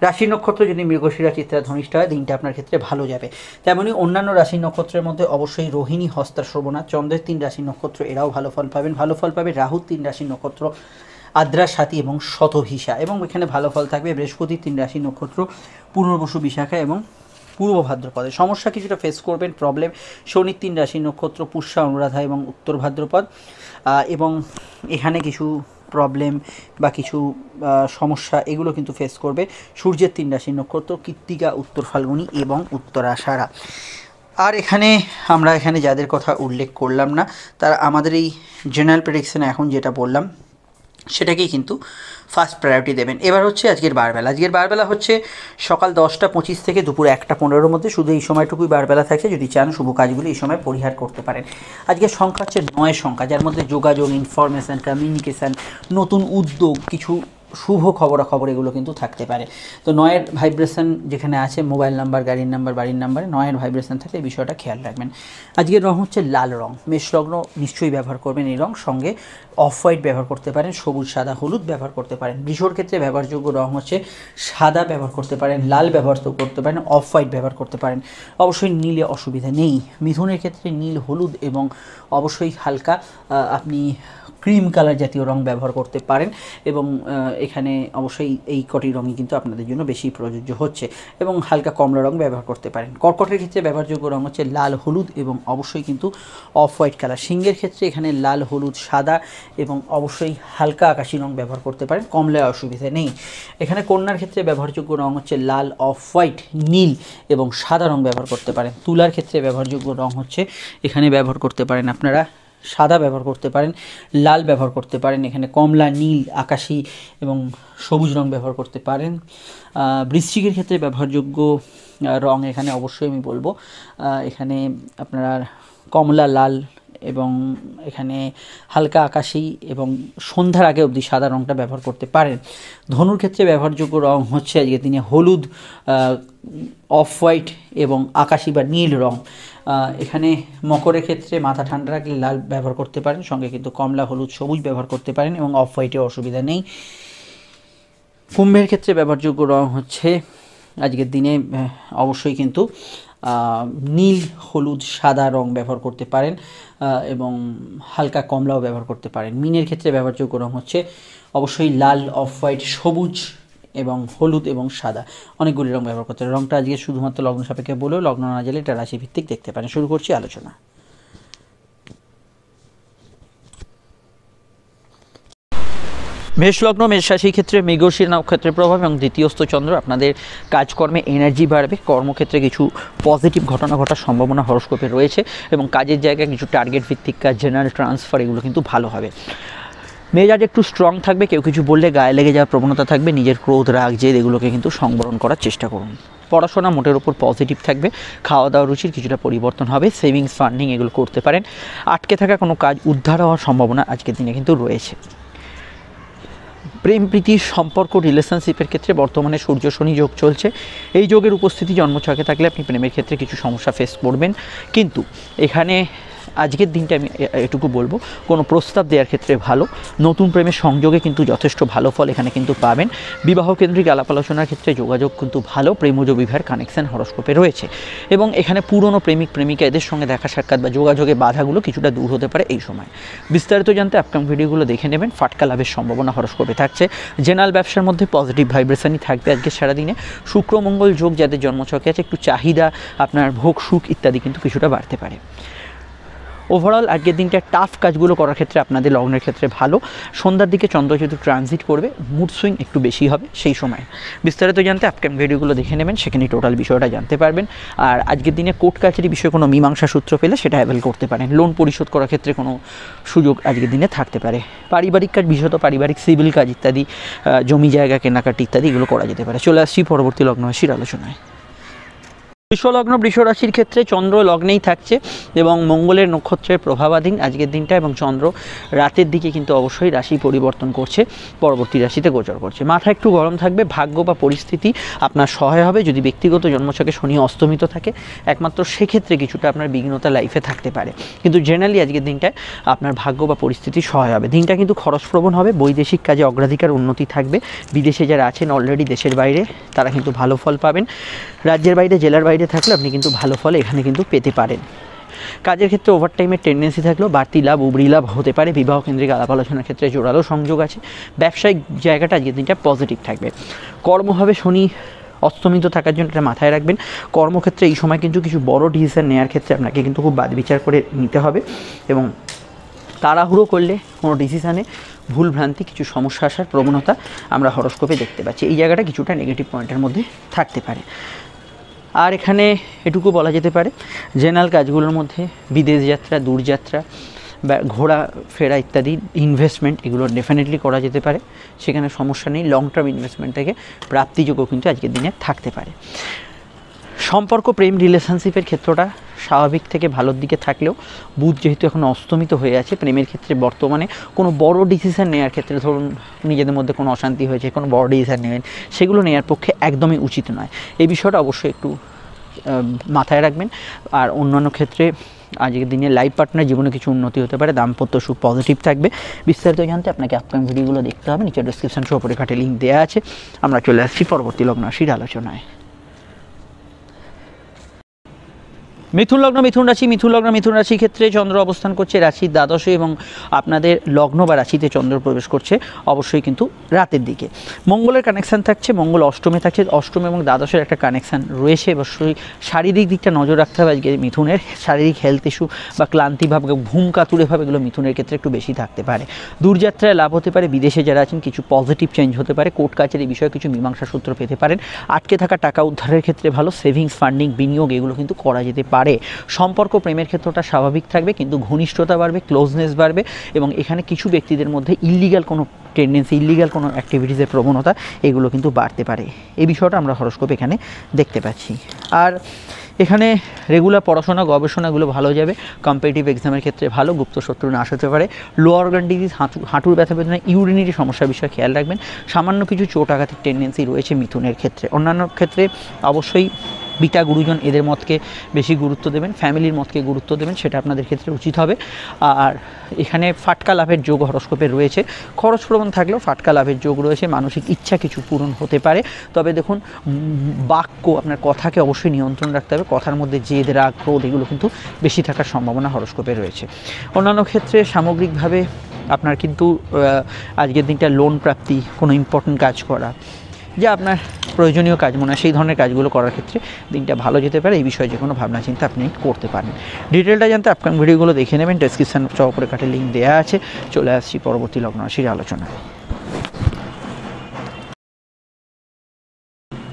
রাশির নক্ষত্র যদি মৃগশিরা, চিত্রা, ধনিষ্ঠা হয়, দিনটা আপনার ক্ষেত্রে ভালো যাবে। তেমনই অন্যান্য রাশির নক্ষত্রের মধ্যে অবশ্যই রোহিণী, হস্তা, শ্রবণা, চন্দ্রের 3 রাশির নক্ষত্র, এরাও ভালো ফল পাবেন। ভালো ফল পাবে রাহুর 3 রাশির নক্ষত্র, আদ্রা, সাথী এবং শতভিসা, এবং এখানে ভালো ফল থাকবে বৃহস্পতির 3 রাশির নক্ষত্র, পুনর্বসু, বিশাখা এবং পূর্ব ভাদ্রপদে। সমস্যা কিছুটা ফেস করবেন, প্রবলেম শনির 3 রাশির নক্ষত্র, পুষ্যা, অনুরাধা এবং উত্তর ভাদ্রপদ, এবং এখানে কিছু প্রবলেম বা কিছু সমস্যা এগুলো কিন্তু ফেস করবে সূর্যের 3 রাশির নক্ষত্র, কৃত্তিকা, উত্তর ফাল্গুনী এবং উত্তরাষাঢ়া। আর আমরা এখানে যাদের কথা উল্লেখ করলাম না, তারা আমাদের এই জেনারেল প্রেডিকশনে এখন যেটা বললাম সেটাকেই কিন্তু ফার্স্ট প্রায়োরিটি দেবেন। এবার হচ্ছে আজকের বারবেলা। আজকের বারবেলা হচ্ছে সকাল 10টা 25 থেকে দুপুর 1টা 15-র মধ্যে, শুধু এই সময়টুকুই বারবেলা থাকে। যদি চান শুভ কাজগুলো এই সময় পরিহার করতে পারেন। আজকের সংখ্যা হচ্ছে 9 সংখ্যা, যার মধ্যে যোগাযোগ, ইনফরমেশান, কমিউনিকেশান, নতুন উদ্যোগ, কিছু শুভ খবরাখবর এগুলো কিন্তু থাকতে পারে। তো 9-এর ভাইব্রেশন যেখানে আছে, মোবাইল নাম্বার, গাড়ির নাম্বার, বাড়ির নাম্বারে 9-এর ভাইব্রেশন থাকলে এই বিষয়টা খেয়াল রাখবেন। আজকের রং হচ্ছে লাল রং। মেষলগ্ন নিশ্চয়ই ব্যবহার করবেন এই রং, সঙ্গে অফ হোয়াইট ব্যবহার করতে পারেন, সবুজ, সাদা, হলুদ ব্যবহার করতে পারেন। বৃষর ক্ষেত্রে ব্যবহারযোগ্য রং হচ্ছে সাদা ব্যবহার করতে পারেন, লাল ব্যবহার করতে পারেন, অফ হোয়াইট ব্যবহার করতে পারেন। অবশ্যই নীলে অসুবিধা নেই। মিথুনের ক্ষেত্রে নীল, হলুদ এবং অবশ্যই হালকা আপনি ক্রিম কালার জাতীয় রং ব্যবহার করতে পারেন, এবং এখানে অবশ্যই এই কটি রঙই কিন্তু আপনাদের জন্য বেশি প্রযোজ্য হচ্ছে, এবং হালকা কমলা রং ব্যবহার করতে পারেন। কর্কটের ক্ষেত্রে ব্যবহারযোগ্য রং হচ্ছে লাল, হলুদ এবং অবশ্যই কিন্তু অফ হোয়াইট কালার। সিংহের ক্ষেত্রে এখানে লাল, হলুদ, সাদা এবং অবশ্যই হালকা আকাশি রং ব্যবহার করতে পারেন, কমলায় অসুবিধা নেই। এখানে কন্যার ক্ষেত্রে ব্যবহারযোগ্য রং হচ্ছে লাল, অফ হোয়াইট, নীল এবং সাদা রং ব্যবহার করতে পারেন। তুলার ক্ষেত্রে ব্যবহারযোগ্য রং হচ্ছে এখানে ব্যবহার করতে পারেন আপনারা সাদা ব্যবহার করতে পারেন, লাল ব্যবহার করতে পারেন, এখানে কমলা, নীল, আকাশি এবং সবুজ রং ব্যবহার করতে পারেন। বৃশ্চিকের ক্ষেত্রে ব্যবহারযোগ্য রং এখানে অবশ্যই আমি বলবো এখানে আপনারা কমলা, লাল এবং এখানে হালকা আকাশি এবং সন্ধ্যার আগে অবধি সাদা রংটা ব্যবহার করতে পারেন। ধনুর ক্ষেত্রে ব্যবহারযোগ্য রং হচ্ছে আজকের দিনে হলুদ, অফ হোয়াইট এবং আকাশি বা নীল রং। এখানে মকরের ক্ষেত্রে মাথা ঠান্ডা রাখলে লাল ব্যবহার করতে পারেন, সঙ্গে কিন্তু কমলা, হলুদ, সবুজ ব্যবহার করতে পারেন এবং অফ হোয়াইটে অসুবিধা নেই। কুম্ভের ক্ষেত্রে ব্যবহারযোগ্য রং হচ্ছে আজকের দিনে অবশ্যই কিন্তু নীল, হলুদ, সাদা রং ব্যবহার করতে পারেন এবং হালকা কমলাও ব্যবহার করতে পারেন। মীনের ক্ষেত্রে ব্যবহারযোগ্য রং হচ্ছে অবশ্যই লাল, অফ হোয়াইট, সবুজ এবং হলুদ এবং সাদা, অনেকগুলি রং ব্যবহার করতে পারেন। রংটা আজকে শুধুমাত্র লগ্ন সাপেক্ষে বলেও লগ্ন না জেলে এটা রাশিভিত্তিক দেখতে পারেন। শুরু করছি আলোচনা। মেষলগ্ন, মেষ রাশির ক্ষেত্রে মৃগশিরা নক্ষত্রের প্রভাব এবং দ্বিতীয়স্থ চন্দ্র আপনাদের কাজকর্মে এনার্জি বাড়বে, কর্মক্ষেত্রে কিছু পজিটিভ ঘটনা ঘটার সম্ভাবনা হরোস্কোপে রয়েছে এবং কাজের জায়গায় কিছু টার্গেট ভিত্তিক কাজ, জেনারেল ট্রান্সফার এগুলো কিন্তু ভালো হবে। মেজাজ একটু স্ট্রং থাকবে, কেউ কিছু বললে গায়ে লেগে যাওয়ার প্রবণতা থাকবে, নিজের ক্রোধ রাগ জেদ এগুলোকে কিন্তু সংবরণ করার চেষ্টা করুন। পড়াশোনা মোটের ওপর পজিটিভ থাকবে, খাওয়া দাওয়া রুচির কিছুটা পরিবর্তন হবে, সেভিংস ফান্ডিং এগুলো করতে পারেন। আটকে থাকা কোনো কাজ উদ্ধার হওয়ার সম্ভাবনা আজকের দিনে কিন্তু রয়েছে। প্রেম প্রীতি সম্পর্ক রিলেশনশিপের ক্ষেত্রে বর্তমানে সূর্য শনি যোগ চলছে। এই যোগের উপস্থিতি জন্মছকে থাকলে আপনি প্রেমের ক্ষেত্রে কিছু সমস্যা ফেস করবেন, কিন্তু এখানে আজকের দিনটা আমি এটুকু বলবো, কোনো প্রস্তাব দেওয়ার ক্ষেত্রে ভালো, নতুন প্রেমের সংযোগে কিন্তু যথেষ্ট ভালো ফল এখানে কিন্তু পাবেন। বিবাহ কেন্দ্রিক আলাপ আলোচনার ক্ষেত্রে যোগাযোগ কিন্তু ভালো, প্রেমজ বিবাহের কানেকশন হরস্কোপে রয়েছে এবং এখানে পুরনো প্রেমিক প্রেমিকা এদের সঙ্গে দেখা সাক্ষাৎ বা যোগাযোগে বাধাগুলো কিছুটা দূর হতে পারে এই সময়। বিস্তারিত জানতে আপকামিং ভিডিওগুলো দেখে নেবেন। ফাটকা লাভের সম্ভাবনা হরস্কোপে থাকছে। জেনারেল ব্যবসার মধ্যে পজিটিভ ভাইব্রেশনই থাকবে আজকে সারাদিনে। শুক্র মঙ্গল যোগ যাদের জন্মছকে আছে, একটু চাহিদা আপনার ভোগ সুখ ইত্যাদি কিন্তু কিছুটা বাড়তে পারে। ওভারঅল আজকের দিনটা টাফ কাজগুলো করার ক্ষেত্রে আপনাদের লগ্নের ক্ষেত্রে ভালো। সন্ধ্যার দিকে চন্দ্র যেহেতু ট্রানজিট করবে, মুড সুইং একটু বেশি হবে সেই সময়। বিস্তারিত জানতে আপকামিং ভিডিওগুলো দেখে নেবেন, সেখানে টোটাল বিষয়টা জানতে পারবেন। আর আজকের দিনে কোর্ট কাছারি বিষয়ে কোনো মীমাংসা সূত্র পেলে সেটা অ্যাভেল করতে পারেন। লোন পরিশোধ করার ক্ষেত্রে কোনো সুযোগ আজকের দিনে থাকতে পারে। পারিবারিক কাজ, বিশেষত পারিবারিক সিভিল কাজ ইত্যাদি, জমি জায়গা কেনাকাটি ইত্যাদি এগুলো করা যেতে পারে। চলে আসছি পরবর্তী লগ্ন রাশির আলোচনায়। বৃষলগ্ন বৃষ রাশির ক্ষেত্রে চন্দ্র লগ্নেই থাকছে এবং মঙ্গলের নক্ষত্রের প্রভাবাধীন আজকের দিনটা, এবং চন্দ্র রাতের দিকে কিন্তু অবশ্যই রাশি পরিবর্তন করছে, পরবর্তী রাশিতে গোচর করছে। মাথা একটু গরম থাকবে, ভাগ্য বা পরিস্থিতি আপনার সহায় হবে। যদি ব্যক্তিগত জন্মছকে শনি অস্তমিত থাকে একমাত্র সেক্ষেত্রে কিছুটা আপনার বিঘ্নতা লাইফে থাকতে পারে, কিন্তু জেনারেলি আজকের দিনটায় আপনার ভাগ্য বা পরিস্থিতি সহায় হবে। দিনটা কিন্তু খরচপ্রবণ হবে, বৈদেশিক কাজে অগ্রাধিকার উন্নতি থাকবে। বিদেশে যারা আছেন অলরেডি দেশের বাইরে, তারা কিন্তু ভালো ফল পাবেন। রাজ্যের বাইরে জেলার বাইরে থাকলে আপনি কিন্তু ভালো ফল এখানে কিন্তু পেতে পারেন। কাজের ক্ষেত্রে ওভারটাইমের টেন্ডেন্সি থাকলেও বাড়তি লাভ উবরি লাভ হতে পারে। বিবাহ কেন্দ্রিক আলাপ আলোচনার ক্ষেত্রে জোরালো সংযোগ আছে। ব্যবসায়িক জায়গাটা আজকের দিনটা পজিটিভ থাকবে। কর্মভাবে শনি অস্তমিত থাকার জন্য এটা মাথায় রাখবেন। কর্মক্ষেত্রে এই সময় কিন্তু কিছু বড় ডিসিশন নেওয়ার ক্ষেত্রে আপনাকে কিন্তু খুব বাদ বিচার করে নিতে হবে, এবং তাড়াহুড়ো করলে কোনো ডিসিশানে ভুলভ্রান্তি কিছু সমস্যা আসার প্রবণতা আমরা হরস্কোপে দেখতে পাচ্ছি। এই জায়গাটা কিছুটা নেগেটিভ পয়েন্টের মধ্যে থাকতে পারে। আর এখানে এটুকু বলা যেতে পারে, জেনারেল কাজগুলোর মধ্যে বিদেশ যাত্রা, দূরযাত্রা বা ঘোরা ফেরা ইত্যাদি ইনভেস্টমেন্ট এগুলো ডেফিনেটলি করা যেতে পারে, সেখানে সমস্যা নেই। লং টার্ম ইনভেস্টমেন্ট থেকে প্রাপ্তিযোগ্য কিন্তু আজকের দিনে থাকতে পারে। সম্পর্ক প্রেম রিলেশনশিপের ক্ষেত্রটা স্বাভাবিক থেকে ভালোর দিকে থাকলেও বুধ যেহেতু এখন অস্তমিত হয়ে আছে, প্রেমের ক্ষেত্রে বর্তমানে কোনো বড় ডিসিশন নেওয়ার ক্ষেত্রে, ধরুন নিজেদের মধ্যে কোনো অশান্তি হয়েছে, কোনো বড় ডিসিশন নেবেন, সেগুলো নেওয়ার পক্ষে একদমই উচিত নয়। এই বিষয়টা অবশ্যই একটু মাথায় রাখবেন। আর অন্যান্য ক্ষেত্রে আজকের দিনে লাইফ পার্টনার জীবনে কিছু উন্নতি হতে পারে, দাম্পত্য সুখ পজিটিভ থাকবে। বিস্তারিত জানতে আপনাকে আপকামিং ভিডিওগুলো দেখতে হবে, নিচে ডেসক্রিপশন সহ পরিকাঠে লিঙ্ক দেওয়া আছে। আমরা চলে আসছি পরবর্তী লগ্ন রাশির আলোচনায়। মিথুন লগ্ন মিথুন রাশির ক্ষেত্রে চন্দ্র অবস্থান করছে রাশির দ্বাদশে, এবং আপনাদের লগ্ন বা রাশিতে চন্দ্র প্রবেশ করছে অবশ্যই কিন্তু রাতের দিকে। মঙ্গলের কানেকশান থাকছে, মঙ্গল অষ্টমে থাকছে, অষ্টম এবং দ্বাদশের একটা কানেকশান রয়েছে। অবশ্যই শারীরিক দিকটা নজর রাখতে হবে আজকে মিথুনের। শারীরিক হেলথ ইস্যু বা ক্লান্তিভাব, ঘুম কাতুরে ভাব এগুলো মিথুনের ক্ষেত্রে একটু বেশি থাকতে পারে। দূরযাত্রায় লাভ হতে পারে, বিদেশে যারা আছেন কিছু পজিটিভ চেঞ্জ হতে পারে, কোর্ট কাছারি বিষয়ে কিছু মীমাংসা সূত্র পেতে পারেন। আটকে থাকা টাকা উদ্ধারের ক্ষেত্রে ভালো, সেভিংস ফান্ডিং বিনিয়োগ এগুলো কিন্তু করা যেতে পারে। সম্পর্ক প্রেমের ক্ষেত্রটা স্বাভাবিক থাকবে, কিন্তু ঘনিষ্ঠতা বাড়বে, ক্লোজনেস বাড়বে, এবং এখানে কিছু ব্যক্তিদের মধ্যে ইল্লিগাল কোনো টেন্ডেন্সি, ইল্লিগাল কোনো অ্যাক্টিভিটিসের প্রবণতা এগুলো কিন্তু বাড়তে পারে। এই বিষয়টা আমরা হরস্কোপ এখানে দেখতে পাচ্ছি। আর এখানে রেগুলার পড়াশোনা গবেষণাগুলো ভালো যাবে। কম্পিটিটিভ এক্সামের ক্ষেত্রে ভালো, গুপ্ত শত্রু নাশ হতে পারে। লোয়ার অর্গান ডিজিজ, হাঁটুর ব্যথা বেদনা, ইউরিনারি সমস্যার বিষয়ে খেয়াল রাখবেন। সামান্য কিছু চোট আঘাতের টেন্ডেন্সি রয়েছে মিথুনের ক্ষেত্রে। অন্যান্য ক্ষেত্রে অবশ্যই পিতা গুরুজন এদের মতকে বেশি গুরুত্ব দেবেন, ফ্যামিলির মতকে গুরুত্ব দেবেন, সেটা আপনাদের ক্ষেত্রে উচিত হবে। আর এখানে ফাটকা লাভের যোগ হরস্কোপে রয়েছে। খরচ প্রবণ থাকলেও ফাটকা লাভের যোগ রয়েছে, মানসিক ইচ্ছা কিছু পূরণ হতে পারে। তবে দেখুন, বাক্য আপনার কথাকে অবশ্যই নিয়ন্ত্রণ রাখতে হবে। কথার মধ্যে জেদ রাগ ক্রোধ এগুলো কিন্তু বেশি থাকার সম্ভাবনা হরস্কোপে রয়েছে। অন্যান্য ক্ষেত্রে সামগ্রিকভাবে আপনার কিন্তু আজকের দিনটা লোন প্রাপ্তি, কোনো ইম্পর্টেন্ট কাজ করা, যা আপনার প্রয়োজনীয় কাজ মনে হয় সেই ধরনের কাজগুলো করার ক্ষেত্রে দিনটা ভালো যেতে পারে। এই বিষয়ে যে কোনো ভাবনা চিন্তা আপনি করতে পারেন। ডিটেলটা জানতে আপকামিং ভিডিওগুলো দেখে নেবেন, ডেসক্রিপশন চৌপরে কাটে লিঙ্ক দেওয়া আছে। চলে আসছি পরবর্তী লগ্ন রাশির আলোচনায়।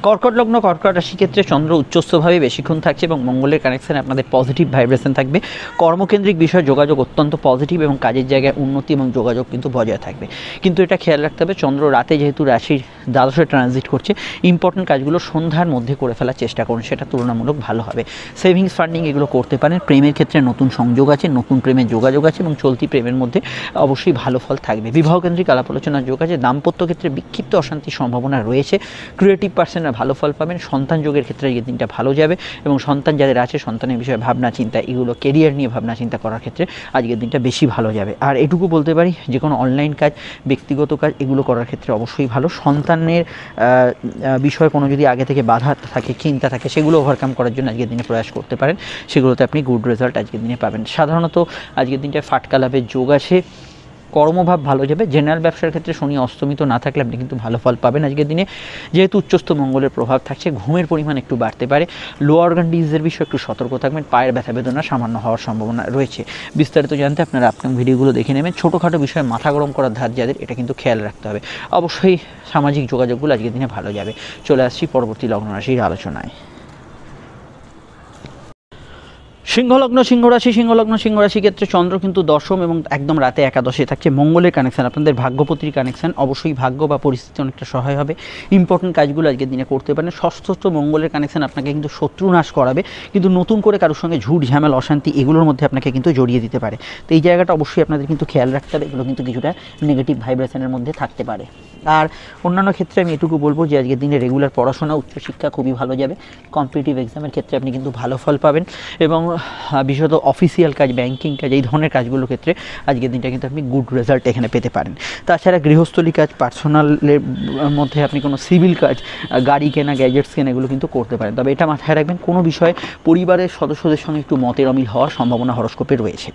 কর্কট লগ্ন কর্কট রাশি ক্ষেত্রে চন্দ্র উচ্চস্থভাবে বেশিক্ষণ থাকছে এবং মঙ্গলের কানেকশানে আপনাদের পজিটিভ ভাইব্রেশন থাকবে। কর্মকেন্দ্রিক বিষয় যোগাযোগ অত্যন্ত পজিটিভ এবং কাজের জায়গায় উন্নতি এবং যোগাযোগ কিন্তু বজায় থাকবে। কিন্তু এটা খেয়াল রাখতে হবে, চন্দ্র রাতে যেহেতু রাশির দ্বাদশে ট্রানজিট করছে, ইম্পর্টেন্ট কাজগুলো সন্ধ্যার মধ্যে করে ফেলার চেষ্টা করুন, সেটা তুলনামূলক ভালো হবে। সেভিংস ফান্ডিং এগুলো করতে পারেন। প্রেমের ক্ষেত্রে নতুন সংযোগ আছে, নতুন প্রেমের যোগাযোগ আছে এবং চলতি প্রেমের মধ্যে অবশ্যই ভালো ফল থাকবে। বিবাহকেন্দ্রিক আলাপ আলোচনার যোগ আছে। দাম্পত্য ক্ষেত্রে বিক্ষিপ্ত অশান্তির সম্ভাবনা রয়েছে। ক্রিয়েটিভ পার্সনরা ভালো ফল পাবেন। সন্তান যোগের ক্ষেত্রে এই দিনটা ভালো যাবে এবং সন্তান যাদের আছে সন্তানের বিষয়ে ভাবনা চিন্তা, এগুলো কেরিয়ার নিয়ে ভাবনা চিন্তা করার ক্ষেত্রে আজকের দিনটা বেশি ভালো যাবে। আর এটুকু বলতে পারি, যে কোনো অনলাইন কাজ, ব্যক্তিগত কাজ, এগুলো করার ক্ষেত্রে অবশ্যই ভালো। সন্তানের বিষয়ে কোনো যদি আগে থেকে বাধা থাকে, চিন্তা থাকে, সেগুলো ওভারকাম করার জন্য আজকের দিনে প্রয়াস করতে পারেন, সেগুলোতে আপনি গুড রেজাল্ট আজকের দিনে পাবেন। সাধারণত আজকের দিনটায় ফাটকা লাভের যোগ আছে। কর্মভাব ভালো যাবে। জেনারেল ব্যবসার ক্ষেত্রে শনি অস্তমিত না থাকলে আপনি কিন্তু ভালো ফল পাবেন আজকের দিনে। যেহেতু উচ্চস্থ মঙ্গলের প্রভাব থাকছে, ঘুমের পরিমাণ একটু বাড়তে পারে। লোয়ার অর্গান ডিজিজের বিষয়ে একটু সতর্ক থাকবেন। পায়ের ব্যথা বেদনা সামান্য হওয়ার সম্ভাবনা রয়েছে। বিস্তারিত জানতে আপনারা আপকামিং ভিডিওগুলো দেখে নেবেন। ছোটোখাটো বিষয়ে মাথা গরম করার ধার যাদের, এটা কিন্তু খেয়াল রাখতে হবে। অবশ্যই সামাজিক যোগাযোগগুলো আজকের দিনে ভালো যাবে। চলে আসছি পরবর্তী লগ্ন রাশির আলোচনায়। সিংহলগ্ন সিংহরাশি ক্ষেত্রে চন্দ্র কিন্তু দশম এবং একদম রাতে একাদশে থাকছে। মঙ্গলের কানেকশান, আপনাদের ভাগ্যপতির কানেকশান, অবশ্যই ভাগ্য বা পরিস্থিতি অনেকটা সহায় হবে। ইম্পর্টেন্ট কাজগুলো আজকের দিনে করতে পারেন। ষষ্ঠ মঙ্গলের কানেকশান আপনাকে কিন্তু শত্রু নাশ করাবে, কিন্তু নতুন করে কারোর সঙ্গে ঝুট ঝামেলা অশান্তি এগুলোর মধ্যে আপনাকে কিন্তু জড়িয়ে দিতে পারে। তো এই জায়গাটা অবশ্যই আপনাদের কিন্তু খেয়াল রাখতে হবে। এগুলো কিন্তু কিছুটা নেগেটিভ ভাইব্রেশনের মধ্যে থাকতে পারে। আর অন্যান্য ক্ষেত্রে আমি এটুকু বলবো যে আজকের দিনে রেগুলার পড়াশোনা, উচ্চশিক্ষা খুবই ভালো যাবে। কম্পিটিটিভ এক্সামের ক্ষেত্রে আপনি কিন্তু ভালো ফল পাবেন এবং বিশেষত অফিসিয়াল কাজ, ব্যাংকিং কাজ, এই ধরনের কাজগুলোর ক্ষেত্রে আজকের দিনটা কিন্তু আপনি গুড রেজাল্ট এখানে পেতে পারেন। তাছাড়া গৃহস্থলী কাজ, পার্সোনালের মধ্যে আপনি কোনো সিভিল কাজ, গাড়ি কেনা, গ্যাজেটস কেনা, এগুলো কিন্তু করতে পারেন। তবে এটা মাথায় রাখবেন, কোনো বিষয়ে পরিবারের সদস্যদের সঙ্গে একটু মতের অমিল হওয়ার সম্ভাবনা হরস্কোপে রয়েছে।